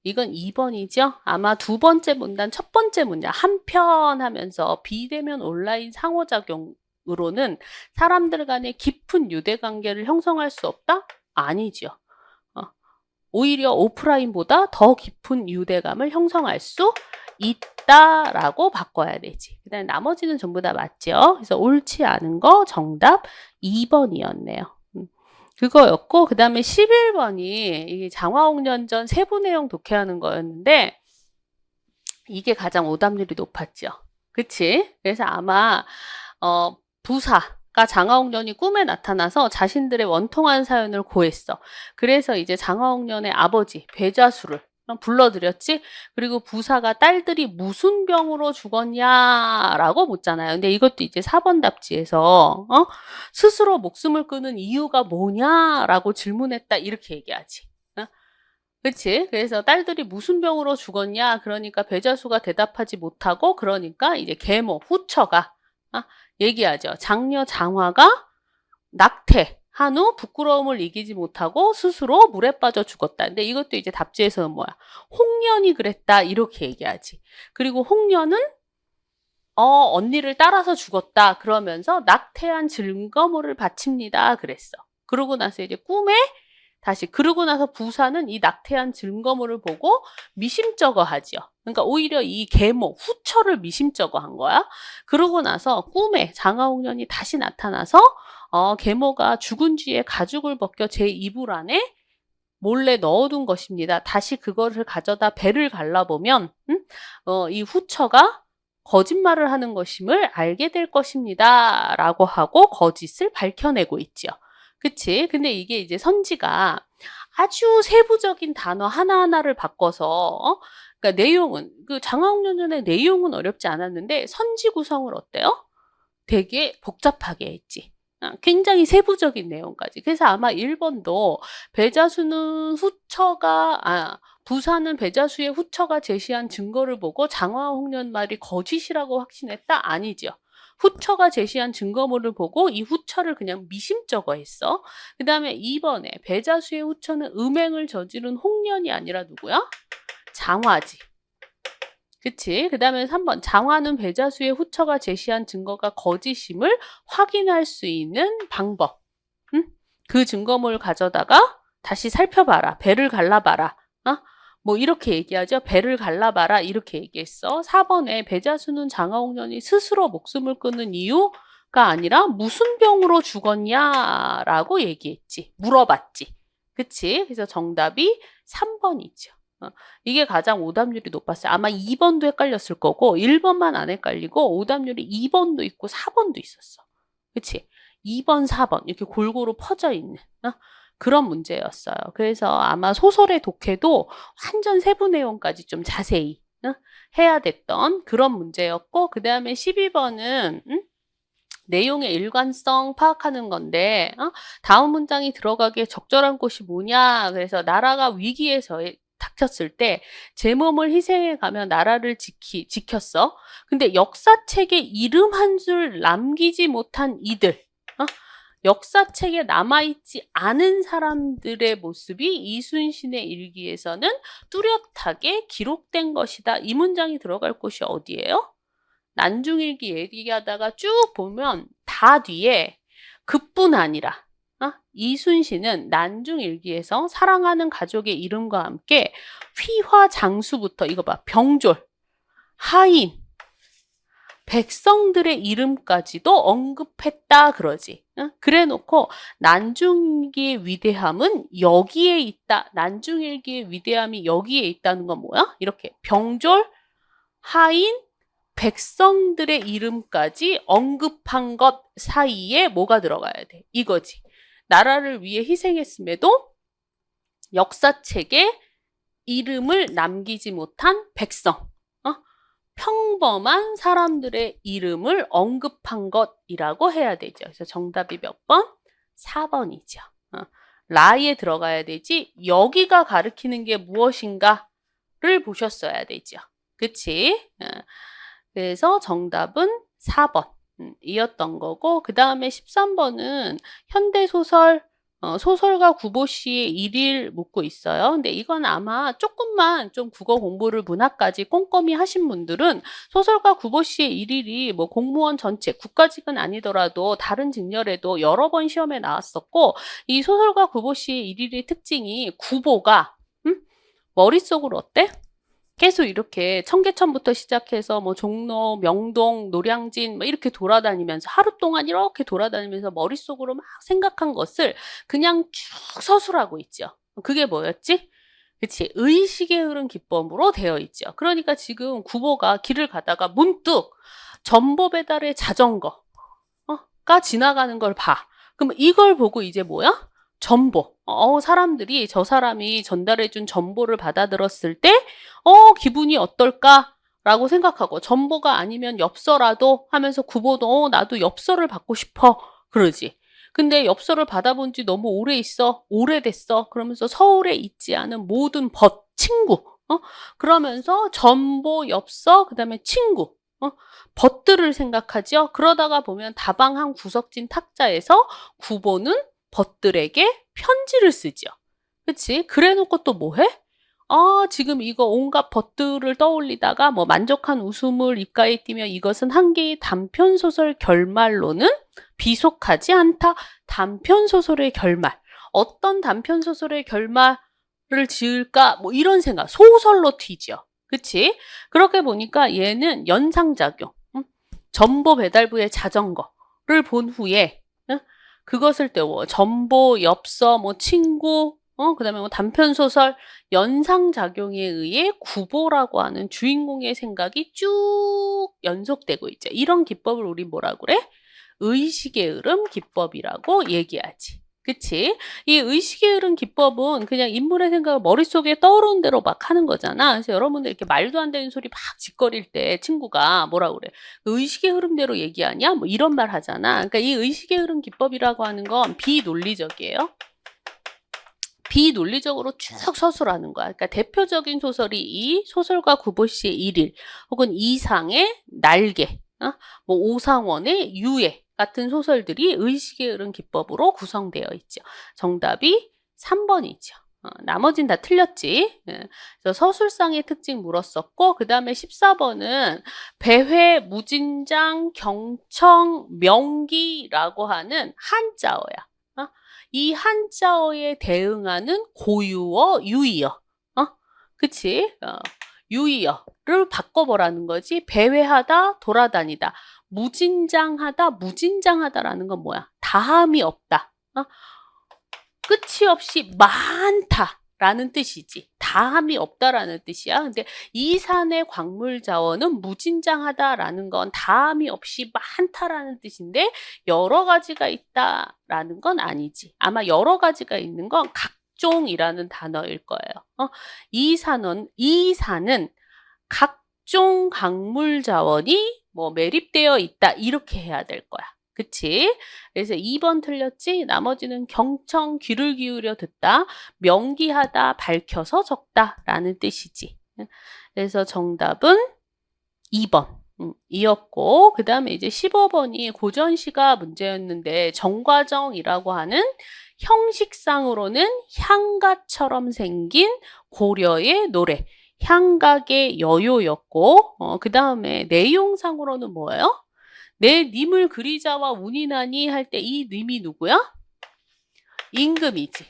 이건 2번이죠. 아마 두 번째 문단 첫 번째 문장 한편 하면서 비대면 온라인 상호작용으로는 사람들 간의 깊은 유대관계를 형성할 수 없다? 아니죠. 오히려 오프라인보다 더 깊은 유대감을 형성할 수 있다라고 바꿔야 되지. 그 다음에 나머지는 전부 다 맞죠. 그래서 옳지 않은 거 정답 2번이었네요. 그거였고, 그 다음에 11번이 이게 장화홍련전 세부 내용 독해하는 거였는데, 이게 가장 오답률이 높았죠. 그치? 그래서 아마, 부사가 장화홍련이 꿈에 나타나서 자신들의 원통한 사연을 고했어. 그래서 이제 장화홍련의 아버지, 배자수를 불러들였지? 그리고 부사가 딸들이 무슨 병으로 죽었냐라고 묻잖아요. 근데 이것도 이제 4번 답지에서, 스스로 목숨을 끊은 이유가 뭐냐라고 질문했다. 이렇게 얘기하지. 그치? 그래서 딸들이 무슨 병으로 죽었냐? 그러니까 배자수가 대답하지 못하고, 그러니까 이제 계모, 후처가, 얘기하죠. 장녀 장화가 낙태한 후 부끄러움을 이기지 못하고 스스로 물에 빠져 죽었다. 근데 이것도 이제 답지에서는 뭐야? 홍련이 그랬다. 이렇게 얘기하지. 그리고 홍련은 언니를 따라서 죽었다. 그러면서 낙태한 증거물을 바칩니다. 그랬어. 그러고 나서 이제 꿈에 그러고 나서 부사는 이 낙태한 증거물을 보고 미심쩍어 하지요. 그러니까 오히려 이 계모, 후처를 미심쩍어 한 거야. 그러고 나서 꿈에 장화홍련이 다시 나타나서 계모가 죽은 쥐의 가죽을 벗겨 제 이불 안에 몰래 넣어둔 것입니다. 다시 그거를 가져다 배를 갈라보면 이 후처가 거짓말을 하는 것임을 알게 될 것입니다. 라고 하고 거짓을 밝혀내고 있죠. 그치? 근데 이게 이제 선지가 아주 세부적인 단어 하나하나를 바꿔서, 그러니까 내용은, 그 장화홍련전의 내용은 어렵지 않았는데, 선지 구성을 어때요? 되게 복잡하게 했지. 굉장히 세부적인 내용까지. 그래서 아마 1번도 부사는 배자수의 후처가 제시한 증거를 보고 장화홍련 말이 거짓이라고 확신했다? 아니죠. 후처가 제시한 증거물을 보고 이 후처를 그냥 미심쩍어 했어. 그 다음에 2번에 배자수의 후처는 음행을 저지른 홍련이 아니라 누구야? 장화지. 그치? 그 다음에 3번 장화는 배자수의 후처가 제시한 증거가 거짓임을 확인할 수 있는 방법. 그 증거물을 가져다가 다시 살펴봐라. 배를 갈라봐라. 뭐 이렇게 얘기하죠. 배를 갈라봐라. 이렇게 얘기했어. 4번에 배자수는 장화홍련이 스스로 목숨을 끊는 이유가 아니라 무슨 병으로 죽었냐라고 얘기했지. 물어봤지. 그치? 그래서 정답이 3번이죠. 이게 가장 오답률이 높았어요. 아마 2번도 헷갈렸을 거고 1번만 안 헷갈리고 오답률이 2번도 있고 4번도 있었어. 그치? 2번, 4번 이렇게 골고루 퍼져 있는 그런 문제였어요. 그래서 아마 소설의 독해도 완전 세부 내용까지 좀 자세히 해야 됐던 그런 문제였고, 그 다음에 12번은 내용의 일관성 파악하는 건데, 다음 문장이 들어가기에 적절한 곳이 뭐냐? 그래서 나라가 위기에 닥쳤을 때 제 몸을 희생해 가며 나라를 지켰어. 근데 역사책에 이름 한 줄 남기지 못한 이들, 역사책에 남아있지 않은 사람들의 모습이 이순신의 일기에서는 뚜렷하게 기록된 것이다. 이 문장이 들어갈 곳이 어디예요? 난중일기 얘기하다가 쭉 보면 다 뒤에 그뿐 아니라 이순신은 난중일기에서 사랑하는 가족의 이름과 함께 휘화장수부터 이거 봐. 병졸, 하인, 백성들의 이름까지도 언급했다 그러지. 그래 놓고 난중일기의 위대함은 여기에 있다. 난중일기의 위대함이 여기에 있다는 건 뭐야? 이렇게 병졸, 하인, 백성들의 이름까지 언급한 것 사이에 뭐가 들어가야 돼? 이거지. 나라를 위해 희생했음에도 역사책에 이름을 남기지 못한 백성. 평범한 사람들의 이름을 언급한 것이라고 해야 되죠. 그래서 정답이 몇 번? 4번이죠. 라에 들어가야 되지 여기가 가리키는 게 무엇인가를 보셨어야 되죠. 그치? 그래서 정답은 4번 이었던 거고, 그 다음에 13번은 현대소설 소설가 구보 씨의 일일 묻고 있어요. 근데 이건 아마 조금만 좀 국어 공부를 문학까지 꼼꼼히 하신 분들은 소설가 구보 씨의 일일이 뭐 공무원 전체, 국가직은 아니더라도 다른 직렬에도 여러 번 시험에 나왔었고, 이 소설가 구보 씨의 일일의 특징이 구보가 머릿속으로 어때? 계속 이렇게 청계천부터 시작해서 뭐 종로, 명동, 노량진 막 이렇게 돌아다니면서 하루 동안 이렇게 돌아다니면서 머릿속으로 막 생각한 것을 그냥 쭉 서술하고 있죠. 그게 뭐였지? 그치. 의식의 흐름 기법으로 되어 있죠. 그러니까 지금 구보가 길을 가다가 문득 전보 배달의 자전거가 지나가는 걸 봐. 그럼 이걸 보고 이제 뭐야? 전보. 사람들이 저 사람이 전달해준 전보를 받아들었을 때, 기분이 어떨까라고 생각하고, 전보가 아니면 엽서라도 하면서 구보도, 나도 엽서를 받고 싶어. 그러지. 근데 엽서를 받아본 지 너무 오래됐어. 그러면서 서울에 있지 않은 모든 친구. 그러면서 전보, 엽서, 그 다음에 친구. 벗들을 생각하죠. 그러다가 보면 다방 한 구석진 탁자에서 구보는 벗들에게 편지를 쓰죠. 그치? 그래 놓고 또 뭐 해? 지금 이거 온갖 벗들을 떠올리다가 뭐 만족한 웃음을 입가에 띠며 이것은 한 개의 단편소설 결말로는 비속하지 않다. 단편소설의 결말. 어떤 단편소설의 결말을 지을까? 뭐 이런 생각. 소설로 튀죠. 그치? 그렇게 보니까 얘는 연상작용. 전보 배달부의 자전거를 본 후에 그것을 떼워 전보, 엽서, 뭐 친구, 그다음에 뭐 단편소설 연상작용에 의해 구보라고 하는 주인공의 생각이 쭉 연속되고 있죠. 이런 기법을 우리 뭐라 그래? 의식의 흐름 기법이라고 얘기하지. 그치? 이 의식의 흐름 기법은 그냥 인물의 생각을 머릿속에 떠오르는 대로 막 하는 거잖아. 그래서 여러분들 이렇게 말도 안 되는 소리 막 짓거릴 때 친구가 뭐라 그래? 의식의 흐름대로 얘기하냐? 뭐 이런 말 하잖아. 그러니까 이 의식의 흐름 기법이라고 하는 건 비논리적이에요. 비논리적으로 쭉 서술하는 거야. 그러니까 대표적인 소설이 이 소설가 구보 씨의 일일, 혹은 이상의 날개, 뭐 오상원의 유해 같은 소설들이 의식의 흐름 기법으로 구성되어 있죠. 정답이 3번이죠. 나머진 다 틀렸지. 그래서 서술상의 특징 물었었고, 그 다음에 14번은 배회, 무진장, 경청, 명기라고 하는 한자어야. 이 한자어에 대응하는 고유어, 유의어. 그치? 유의어를 바꿔보라는 거지. 배회하다, 돌아다니다. 무진장하다, 무진장하다라는 건 뭐야? 다함이 없다. 끝이 없이 많다라는 뜻이지. 다함이 없다라는 뜻이야. 근데 이 산의 광물 자원은 무진장하다라는 건 다함이 없이 많다라는 뜻인데 여러 가지가 있다라는 건 아니지. 아마 여러 가지가 있는 건 각종이라는 단어일 거예요. 이 산은 각종 광물 자원이 뭐 매립되어 있다 이렇게 해야 될 거야. 그치? 그래서 2번 틀렸지? 나머지는 경청, 귀를 기울여 듣다, 명기하다, 밝혀서 적다라는 뜻이지. 그래서 정답은 2번. 이었고, 그 다음에 이제 15번이 고전시가 문제였는데, 정과정이라고 하는 형식상으로는 향가처럼 생긴 고려의 노래, 향각의 여요였고, 그 다음에 내용상으로는 뭐예요? 내 님을 그리자와 운이 나니 할 때 이 님이 누구야? 임금이지.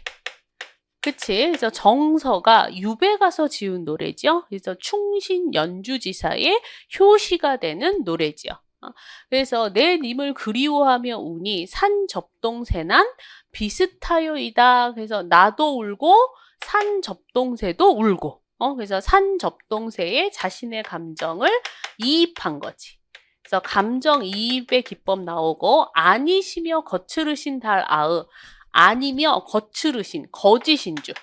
그치? 그래서 정서가 유배 가서 지은 노래죠. 그래서 충신 연주지사의 효시가 되는 노래죠. 그래서 내 님을 그리워하며 우니 산 접동새난 비슷하여이다. 그래서 나도 울고 산 접동새도 울고. 그래서 산 접동새에 자신의 감정을 이입한 거지. 그래서 감정이입의 기법 나오고 아니시며 거칠으신 달 아으 아니며 거칠으신 거짓인 줄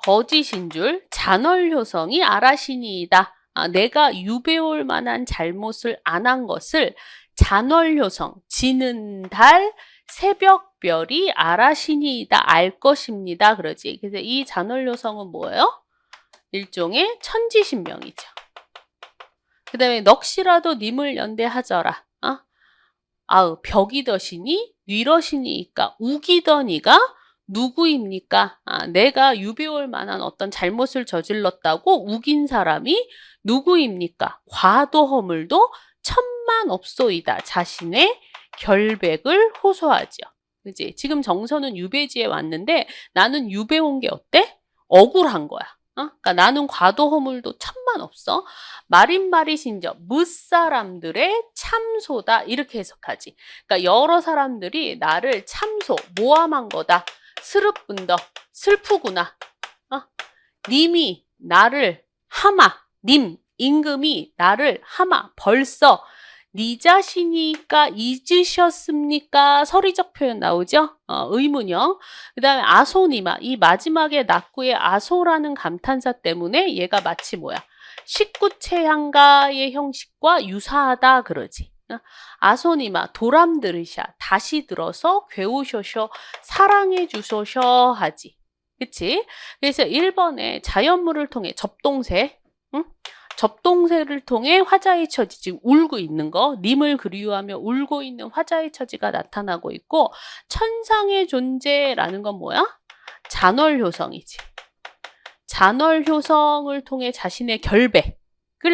거짓인 줄 잔얼효성이 아라시니이다. 내가 유배올 만한 잘못을 안 한 것을 잔얼효성 지는 달 새벽별이 아라시니이다 알 것입니다. 그러지. 그래서 이 잔얼효성은 뭐예요? 일종의 천지신명이죠. 그 다음에 넋이라도 님을 연대하져라. 벽이더시니 뉘러시니까 우기더니가 누구입니까? 내가 유비올 만한 어떤 잘못을 저질렀다고 우긴 사람이 누구입니까? 과도 허물도 천만 없소이다. 자신의 결백을 호소하죠. 그지? 지금 정서는 유배지에 왔는데 나는 유배 온 게 어때? 억울한 거야. 그러니까 나는 과도 허물도 천만 없어. 말인말이신저 무사람들의 참소다 이렇게 해석하지. 그러니까 여러 사람들이 나를 참소, 모함한 거다. 스르뿐더, 슬프구나. 님이 나를 하마, 님, 임금이 나를 하마, 벌써 네 자신이니까 잊으셨습니까? 서리적 표현 나오죠? 의문형. 그 다음에 아소니마. 이 마지막에 낙구의 아소라는 감탄사 때문에 얘가 마치 뭐야? 식구체향가의 형식과 유사하다 그러지. 아소니마 도람들으샤 다시 들어서 괴우셔셔 사랑해 주소셔 하지. 그치? 그래서 1번에 자연물을 통해 접동새 접동새를 통해 화자의 처지, 지금 울고 있는 거, 님을 그리워하며 울고 있는 화자의 처지가 나타나고 있고, 천상의 존재라는 건 뭐야? 잔월효성이지. 잔월효성을 통해 자신의 결백을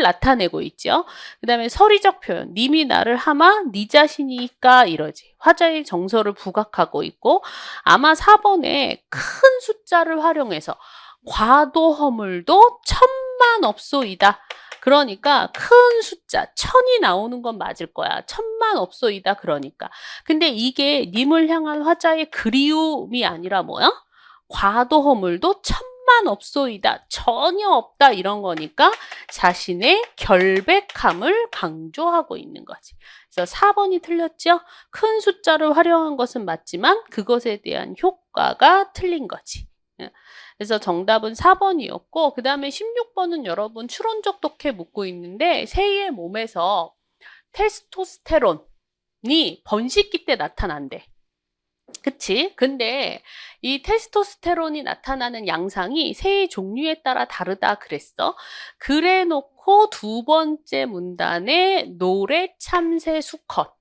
나타내고 있죠. 그 다음에 서리적 표현, 님이 나를 하마 네 자신이니까 이러지. 화자의 정서를 부각하고 있고, 아마 4번에 큰 숫자를 활용해서 과도 허물도 천만 없소이다. 그러니까 큰 숫자 천이 나오는 건 맞을 거야. 천만 없소이다 그러니까. 근데 이게 님을 향한 화자의 그리움이 아니라 뭐야? 과도 허물도 천만 없소이다. 전혀 없다 이런 거니까 자신의 결백함을 강조하고 있는 거지. 그래서 4번이 틀렸죠? 큰 숫자를 활용한 것은 맞지만 그것에 대한 효과가 틀린 거지. 그래서 정답은 4번이었고 그 다음에 16번은 여러분 추론적 독해 묻고 있는데 새의 몸에서 테스토스테론이 번식기 때 나타난대. 그치? 근데 이 테스토스테론이 나타나는 양상이 새의 종류에 따라 다르다 그랬어. 그래 놓고 2번째 문단에 노래 참새 수컷.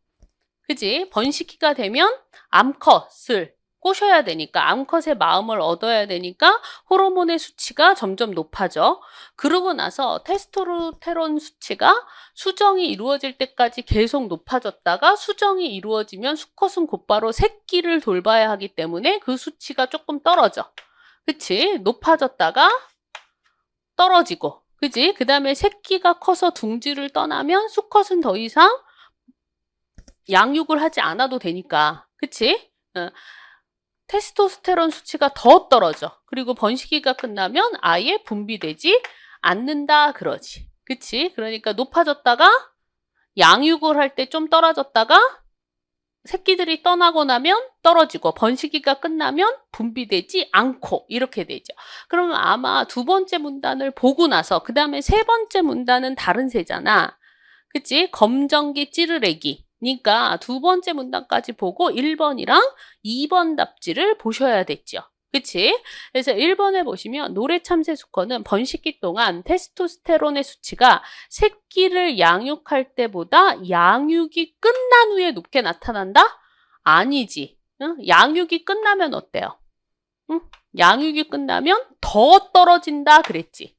그지? 번식기가 되면 암컷을 꼬셔야 되니까 암컷의 마음을 얻어야 되니까 호르몬의 수치가 점점 높아져. 그러고 나서 테스토스테론 수치가 수정이 이루어질 때까지 계속 높아졌다가 수정이 이루어지면 수컷은 곧바로 새끼를 돌봐야 하기 때문에 그 수치가 조금 떨어져. 그치? 높아졌다가 떨어지고. 그지? 그 다음에 새끼가 커서 둥지를 떠나면 수컷은 더 이상 양육을 하지 않아도 되니까. 그치? 테스토스테론 수치가 더 떨어져. 그리고 번식기가 끝나면 아예 분비되지 않는다 그러지. 그치? 그러니까 높아졌다가 양육을 할 때 좀 떨어졌다가 새끼들이 떠나고 나면 떨어지고 번식기가 끝나면 분비되지 않고 이렇게 되죠. 그러면 아마 2번째 문단을 보고 나서 그 다음에 3번째 문단은 다른 새잖아. 그치? 검정기 찌르레기. 그러니까 2번째 문단까지 보고 1번이랑 2번 답지를 보셔야 됐죠. 그치? 그래서 1번에 보시면 노래 참새 수컷은 번식기 동안 테스토스테론의 수치가 새끼를 양육할 때보다 양육이 끝난 후에 높게 나타난다? 아니지. 응? 양육이 끝나면 어때요? 응? 양육이 끝나면 더 떨어진다 그랬지.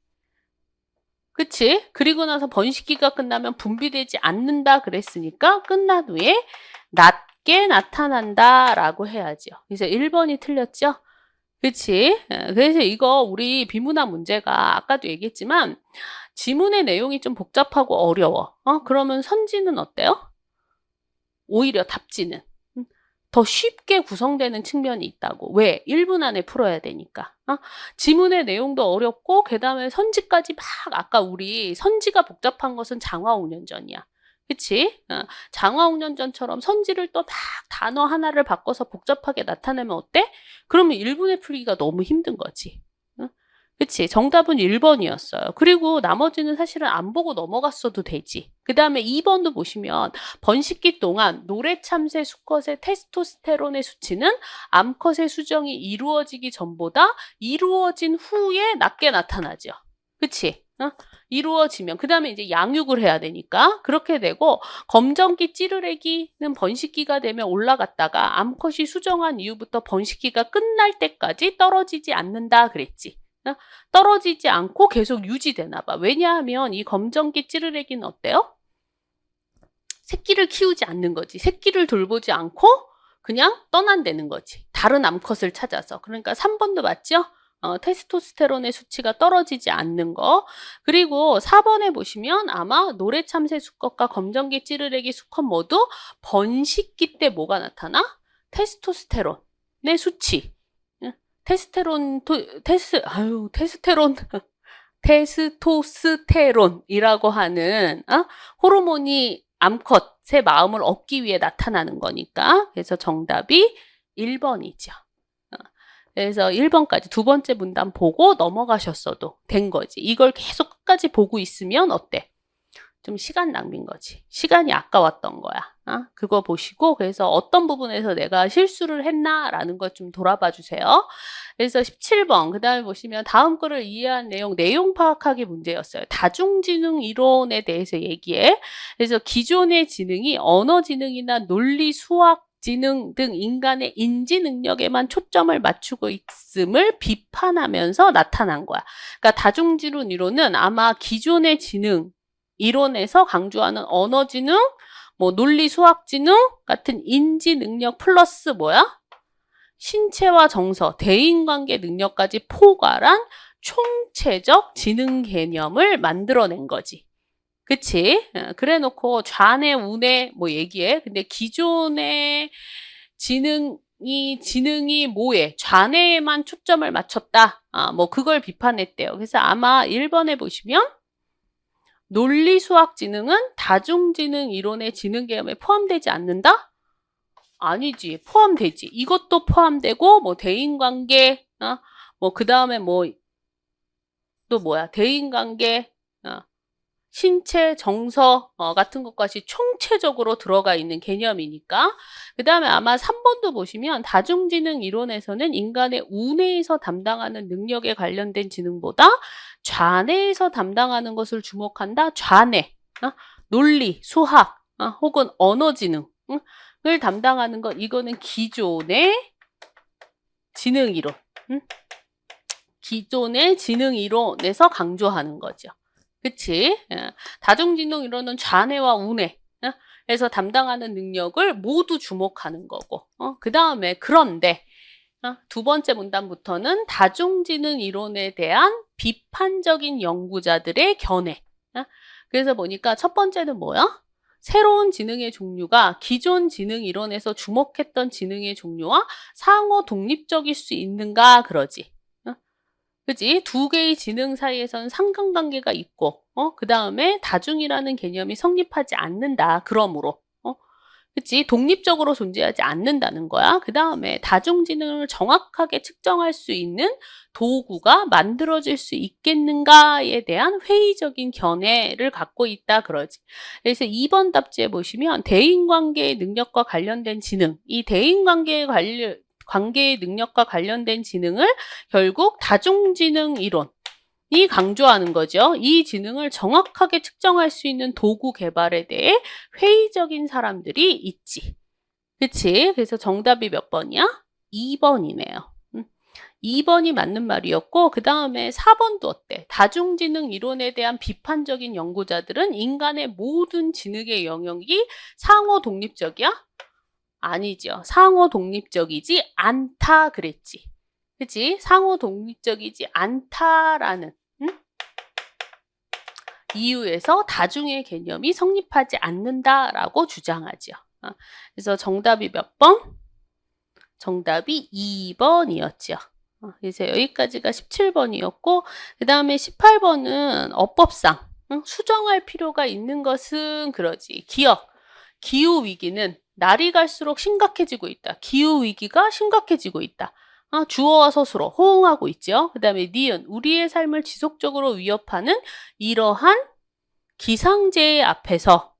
그치? 그리고 나서 번식기가 끝나면 분비되지 않는다 그랬으니까 끝난 후에 낮게 나타난다라고 해야죠. 그래서 1번이 틀렸죠? 그치? 그래서 이거 우리 비문학 문제가 아까도 얘기했지만 지문의 내용이 좀 복잡하고 어려워. 그러면 선지는 어때요? 오히려 답지는 더 쉽게 구성되는 측면이 있다고. 왜? 1분 안에 풀어야 되니까. 지문의 내용도 어렵고 그 다음에 선지까지 막 아까 우리 선지가 복잡한 것은 장화옥년전이야. 그치? 장화옥년전처럼 선지를 또 막 단어 하나를 바꿔서 복잡하게 나타내면 어때? 그러면 1분에 풀기가 너무 힘든 거지. 그치? 정답은 1번이었어요. 그리고 나머지는 사실은 안 보고 넘어갔어도 되지. 그 다음에 2번도 보시면 번식기 동안 노래 참새 수컷의 테스토스테론의 수치는 암컷의 수정이 이루어지기 전보다 이루어진 후에 낮게 나타나죠. 그치? 이루어지면 그 다음에 이제 양육을 해야 되니까 그렇게 되고 검정기 찌르레기는 번식기가 되면 올라갔다가 암컷이 수정한 이후부터 번식기가 끝날 때까지 떨어지지 않는다 그랬지. 떨어지지 않고 계속 유지되나 봐. 왜냐하면 이 검정기 찌르레기는 어때요? 새끼를 키우지 않는 거지. 새끼를 돌보지 않고 그냥 떠난다는 거지. 다른 암컷을 찾아서. 그러니까 3번도 맞죠? 테스토스테론의 수치가 떨어지지 않는 거. 그리고 4번에 보시면 아마 노래참새 수컷과 검정기 찌르레기 수컷 모두 번식기 때 뭐가 나타나? 테스토스테론의 수치. 테스토스테론이라고 하는 호르몬이 암컷의 마음을 얻기 위해 나타나는 거니까. 그래서 정답이 1번이죠. 그래서 1번까지 두 번째 문단 보고 넘어가셨어도 된 거지. 이걸 계속 끝까지 보고 있으면 어때? 좀 시간 낭비인 거지. 시간이 아까웠던 거야. 그거 보시고 그래서 어떤 부분에서 내가 실수를 했나라는 것 좀 돌아봐 주세요. 그래서 17번 그 다음에 보시면 다음 거를 이해한 내용 파악하기 문제였어요. 다중지능 이론에 대해서 얘기해. 그래서 기존의 지능이 언어지능이나 논리, 수학, 지능 등 인간의 인지 능력에만 초점을 맞추고 있음을 비판하면서 나타난 거야. 그러니까 다중지능 이론은 아마 기존의 지능 이론에서 강조하는 언어지능, 뭐 논리, 수학지능 같은 인지 능력 플러스 뭐야? 신체와 정서, 대인관계 능력까지 포괄한 총체적 지능 개념을 만들어낸 거지. 그치? 그래 놓고 좌뇌, 우뇌 뭐 얘기해. 근데 기존의 지능이 뭐에? 좌뇌에만 초점을 맞췄다. 뭐 그걸 비판했대요. 그래서 아마 1번에 보시면 논리, 수학 지능은 다중지능 이론의 지능 개념에 포함되지 않는다? 아니지. 포함되지. 이것도 포함되고 뭐 대인관계, 뭐 그 다음에 뭐 또 뭐야? 대인관계, 신체, 정서 같은 것까지 총체적으로 들어가 있는 개념이니까. 그 다음에 아마 3번도 보시면 다중지능 이론에서는 인간의 우뇌에서 담당하는 능력에 관련된 지능보다 좌뇌에서 담당하는 것을 주목한다. 좌뇌, 논리, 수학 혹은 언어지능을 담당하는 것. 이거는 기존의 지능 이론, 기존의 지능 이론에서 강조하는 거죠. 그치? 다중지능 이론은 좌뇌와 우뇌에서 담당하는 능력을 모두 주목하는 거고. 그 다음에 그런데 두 번째 문단부터는 다중지능 이론에 대한 비판적인 연구자들의 견해. 그래서 보니까 첫 번째는 뭐야? 새로운 지능의 종류가 기존 지능 이론에서 주목했던 지능의 종류와 상호 독립적일 수 있는가 그러지. 그지? 두 개의 지능 사이에서는 상관관계가 있고, 그 다음에 다중이라는 개념이 성립하지 않는다. 그러므로, 그치? 독립적으로 존재하지 않는다는 거야. 그 다음에 다중지능을 정확하게 측정할 수 있는 도구가 만들어질 수 있겠는가에 대한 회의적인 견해를 갖고 있다. 그러지. 그래서 2번 답지에 보시면 대인관계의 능력과 관련된 지능, 이 관계의 능력과 관련된 지능을 결국 다중지능 이론이 강조하는 거죠. 이 지능을 정확하게 측정할 수 있는 도구 개발에 대해 회의적인 사람들이 있지. 그치? 그래서 정답이 몇 번이야? 2번이네요. 2번이 맞는 말이었고 그 다음에 4번도 어때? 다중지능 이론에 대한 비판적인 연구자들은 인간의 모든 지능의 영역이 상호 독립적이야? 아니죠. 상호 독립적이지 않다 그랬지. 그치? 상호 독립적이지 않다라는 이유에서 다중의 개념이 성립하지 않는다라고 주장하죠. 그래서 정답이 몇 번? 정답이 2번이었죠. 그래서 여기까지가 17번이었고 그 다음에 18번은 어법상 수정할 필요가 있는 것은 그러지. 기후위기는 날이 갈수록 심각해지고 있다. 기후위기가 심각해지고 있다. 주어와 서술어 호응하고 있죠. 그 다음에 니은, 우리의 삶을 지속적으로 위협하는 이러한 기상재해 앞에서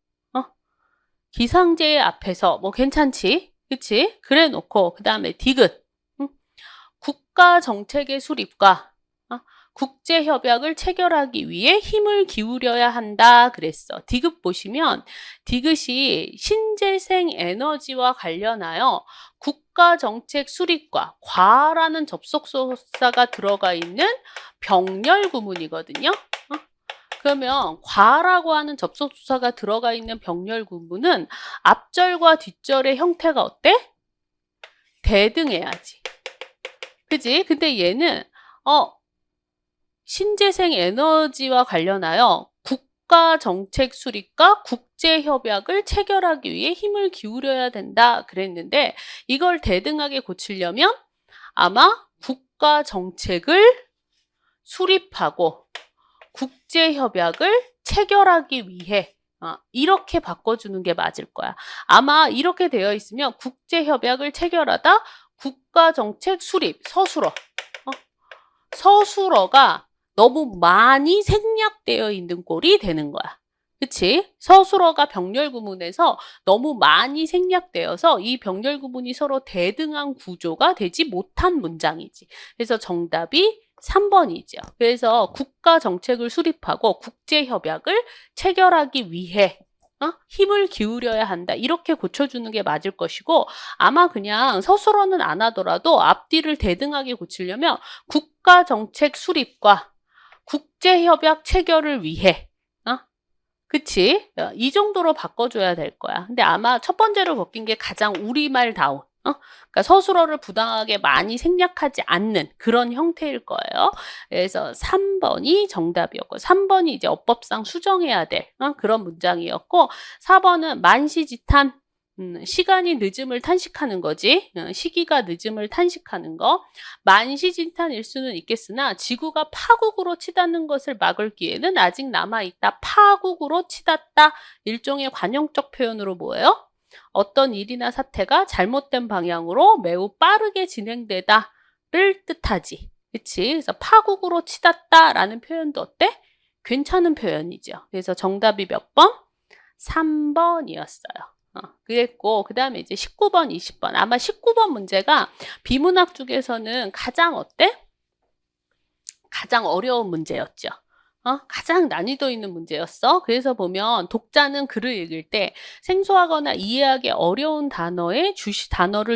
뭐 괜찮지? 그치? 그래 놓고 그 다음에 디귿, 국가 정책의 수립과 국제협약을 체결하기 위해 힘을 기울여야 한다 그랬어. 디귿 보시면 디귿이 신재생 에너지와 관련하여 국가정책 수립과 과라는 접속사가 들어가 있는 병렬 구문이거든요. 그러면 과라고 하는 접속사가 들어가 있는 병렬 구문은 앞절과 뒷절의 형태가 어때? 대등해야지. 그지? 근데 얘는 신재생 에너지와 관련하여 국가 정책 수립과 국제협약을 체결하기 위해 힘을 기울여야 된다 그랬는데 이걸 대등하게 고치려면 아마 국가 정책을 수립하고 국제협약을 체결하기 위해 이렇게 바꿔주는 게 맞을 거야. 아마 이렇게 되어 있으면 국제협약을 체결하다 국가정책 수립, 서술어. 서술어가 너무 많이 생략되어 있는 꼴이 되는 거야. 그치? 서술어가 병렬 구문에서 너무 많이 생략되어서 이 병렬 구문이 서로 대등한 구조가 되지 못한 문장이지. 그래서 정답이 3번이죠. 그래서 국가 정책을 수립하고 국제협약을 체결하기 위해 힘을 기울여야 한다. 이렇게 고쳐주는 게 맞을 것이고 아마 그냥 서술어는 안 하더라도 앞뒤를 대등하게 고치려면 국가 정책 수립과 국제협약 체결을 위해 그치? 이 정도로 바꿔줘야 될 거야. 근데 아마 첫 번째로 바뀐 게 가장 우리말다운 그러니까 서술어를 부당하게 많이 생략하지 않는 그런 형태일 거예요. 그래서 3번이 정답이었고 3번이 이제 어법상 수정해야 될 그런 문장이었고 4번은 만시지탄 시간이 늦음을 탄식하는 거지. 시기가 늦음을 탄식하는 거. 만시지탄일 수는 있겠으나 지구가 파국으로 치닫는 것을 막을 기회는 아직 남아있다. 파국으로 치닫다. 일종의 관용적 표현으로 뭐예요? 어떤 일이나 사태가 잘못된 방향으로 매우 빠르게 진행되다를 뜻하지. 그치? 그래서 파국으로 치닫다라는 표현도 어때? 괜찮은 표현이죠. 그래서 정답이 몇 번? 3번이었어요. 그랬고 그 다음에 이제 19번, 20번. 아마 19번 문제가 비문학 쪽에서는 가장 어때? 가장 어려운 문제였죠. 가장 난이도 있는 문제였어. 그래서 보면 독자는 글을 읽을 때 생소하거나 이해하기 어려운 단어를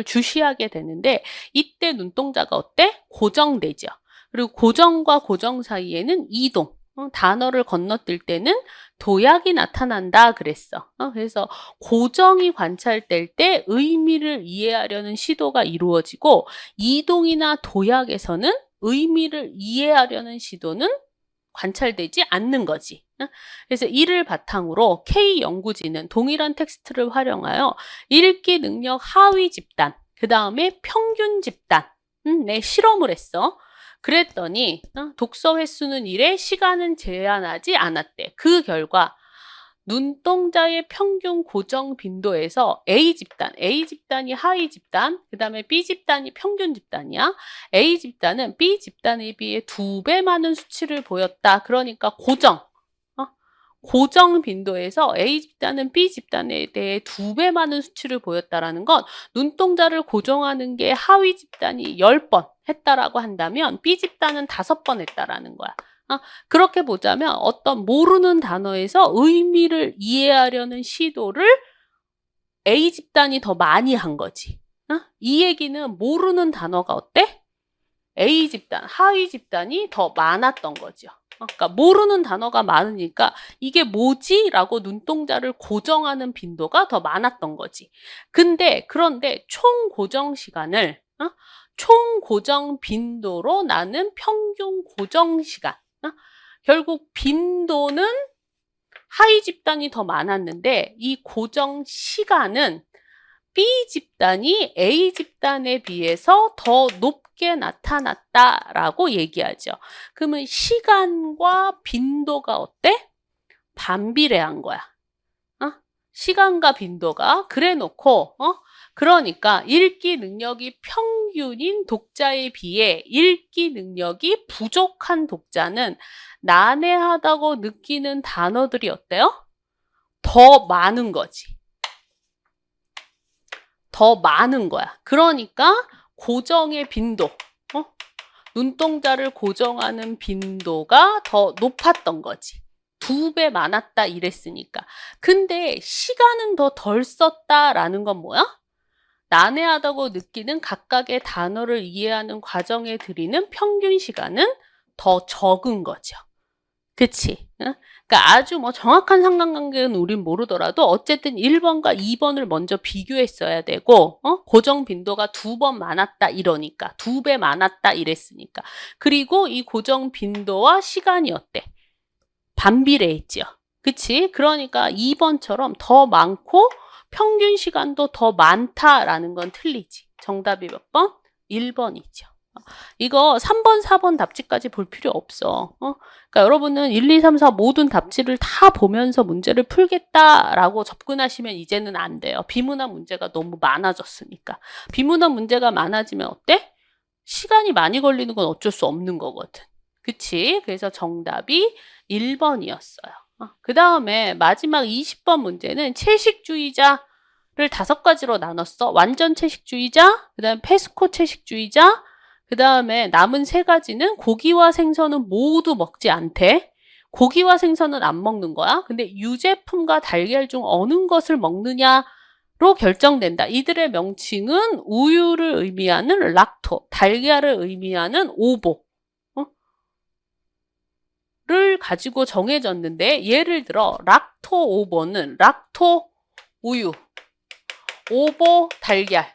주시하게 되는데 이때 눈동자가 어때? 고정되죠. 그리고 고정과 고정 사이에는 이동. 단어를 건너뛸 때는 도약이 나타난다 그랬어. 그래서 고정이 관찰될 때 의미를 이해하려는 시도가 이루어지고 이동이나 도약에서는 의미를 이해하려는 시도는 관찰되지 않는 거지. 그래서 이를 바탕으로 K 연구진은 동일한 텍스트를 활용하여 읽기 능력 하위 집단, 그 다음에 평균 집단, 내 실험을 했어. 그랬더니 독서 횟수는 1에 시간은 제한하지 않았대. 그 결과 눈동자의 평균 고정 빈도에서 A집단이 하위 집단, 그 다음에 B집단이 평균 집단이야. A집단은 B집단에 비해 2배 많은 수치를 보였다. 그러니까 고정 빈도에서 A집단은 B집단에 대해 2배 많은 수치를 보였다라는 건 눈동자를 고정하는 게 하위 집단이 10번 했다라고 한다면 B집단은 5번 했다라는 거야. 그렇게 보자면 어떤 모르는 단어에서 의미를 이해하려는 시도를 A집단이 더 많이 한 거지. 이 얘기는 모르는 단어가 어때? A집단, 하위 집단이 더 많았던 거죠. 그러니까 모르는 단어가 많으니까 이게 뭐지? 라고 눈동자를 고정하는 빈도가 더 많았던 거지. 그런데 총 고정 시간을 총 고정 빈도로 나눈 평균 고정 시간. 결국 빈도는 하위 집단이 더 많았는데 이 고정 시간은 B집단이 A집단에 비해서 더 높게 나타났다라고 얘기하죠. 그러면 시간과 빈도가 어때? 반비례한 거야. 시간과 빈도가 그래 놓고 그러니까 읽기 능력이 평균인 독자에 비해 읽기 능력이 부족한 독자는 난해하다고 느끼는 단어들이 어때요? 더 많은 거지. 더 많은 거야. 그러니까 고정의 빈도, 눈동자를 고정하는 빈도가 더 높았던 거지. 2배 많았다 이랬으니까. 근데 시간은 더 덜 썼다라는 건 뭐야? 난해하다고 느끼는 각각의 단어를 이해하는 과정에 들이는 평균 시간은 더 적은 거죠. 그치? 응? 그러니까 아주 뭐 정확한 상관관계는 우린 모르더라도 어쨌든 1번과 2번을 먼저 비교했어야 되고, 고정 빈도가 2번 많았다 이러니까, 2배 많았다 이랬으니까. 그리고 이 고정 빈도와 시간이 어때? 반비례했죠. 그치? 그러니까 2번처럼 더 많고 평균 시간도 더 많다라는 건 틀리지. 정답이 몇 번? 1번이죠. 이거 3번, 4번 답지까지 볼 필요 없어. 그러니까 여러분은 1, 2, 3, 4 모든 답지를 다 보면서 문제를 풀겠다라고 접근하시면 이제는 안 돼요. 비문학 문제가 너무 많아졌으니까. 비문학 문제가 많아지면 어때? 시간이 많이 걸리는 건 어쩔 수 없는 거거든. 그치? 그래서 정답이 1번이었어요. 그 다음에 마지막 20번 문제는 채식주의자를 5가지로 나눴어. 완전 채식주의자, 그 다음에 페스코 채식주의자, 그 다음에 남은 3가지는 고기와 생선은 모두 먹지 않대. 고기와 생선은 안 먹는 거야. 근데 유제품과 달걀 중 어느 것을 먹느냐로 결정된다. 이들의 명칭은 우유를 의미하는 락토, 달걀을 의미하는 오보 를 가지고 정해졌는데, 예를 들어 락토 오보는 락토 우유, 오보 달걀.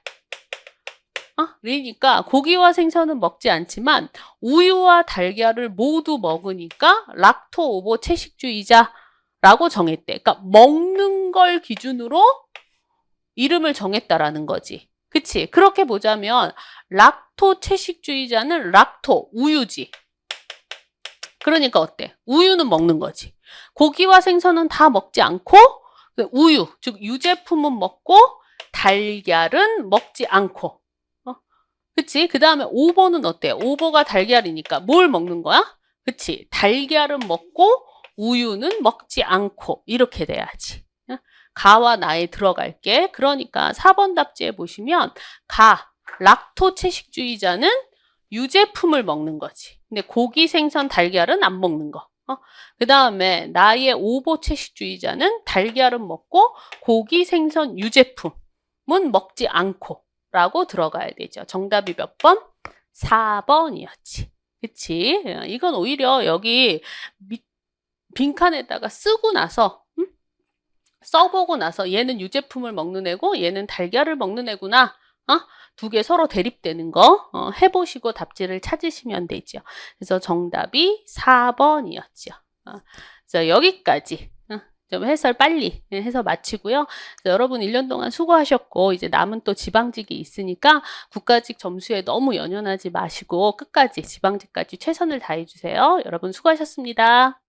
그러니까 고기와 생선은 먹지 않지만 우유와 달걀을 모두 먹으니까 락토 오보 채식주의자라고 정했대. 그러니까 먹는 걸 기준으로 이름을 정했다라는 거지. 그치? 그렇게 보자면 락토 채식주의자는 락토, 우유지. 그러니까 어때? 우유는 먹는 거지. 고기와 생선은 다 먹지 않고 우유, 즉 유제품은 먹고 달걀은 먹지 않고. 그치? 그 다음에 오버는 어때? 오버가 달걀이니까 뭘 먹는 거야? 그치? 달걀은 먹고 우유는 먹지 않고 이렇게 돼야지. 가와 나에 들어갈게. 그러니까 4번 답지에 보시면 락토 채식주의자는 유제품을 먹는 거지. 근데 고기, 생선, 달걀은 안 먹는 거. 그 다음에 나의 오보 채식주의자는 달걀은 먹고 고기, 생선, 유제품은 먹지 않고 라고 들어가야 되죠. 정답이 몇 번? 4번이었지. 그치? 이건 오히려 여기 빈칸에다가 쓰고 나서 써보고 나서 얘는 유제품을 먹는 애고 얘는 달걀을 먹는 애구나. 2개 서로 대립되는 거 해보시고 답지를 찾으시면 되죠. 그래서 정답이 4번이었죠. 그래서 여기까지 좀 해설 빨리 해서 마치고요. 여러분 1년 동안 수고하셨고 이제 남은 또 지방직이 있으니까 국가직 점수에 너무 연연하지 마시고 끝까지 지방직까지 최선을 다해 주세요. 여러분 수고하셨습니다.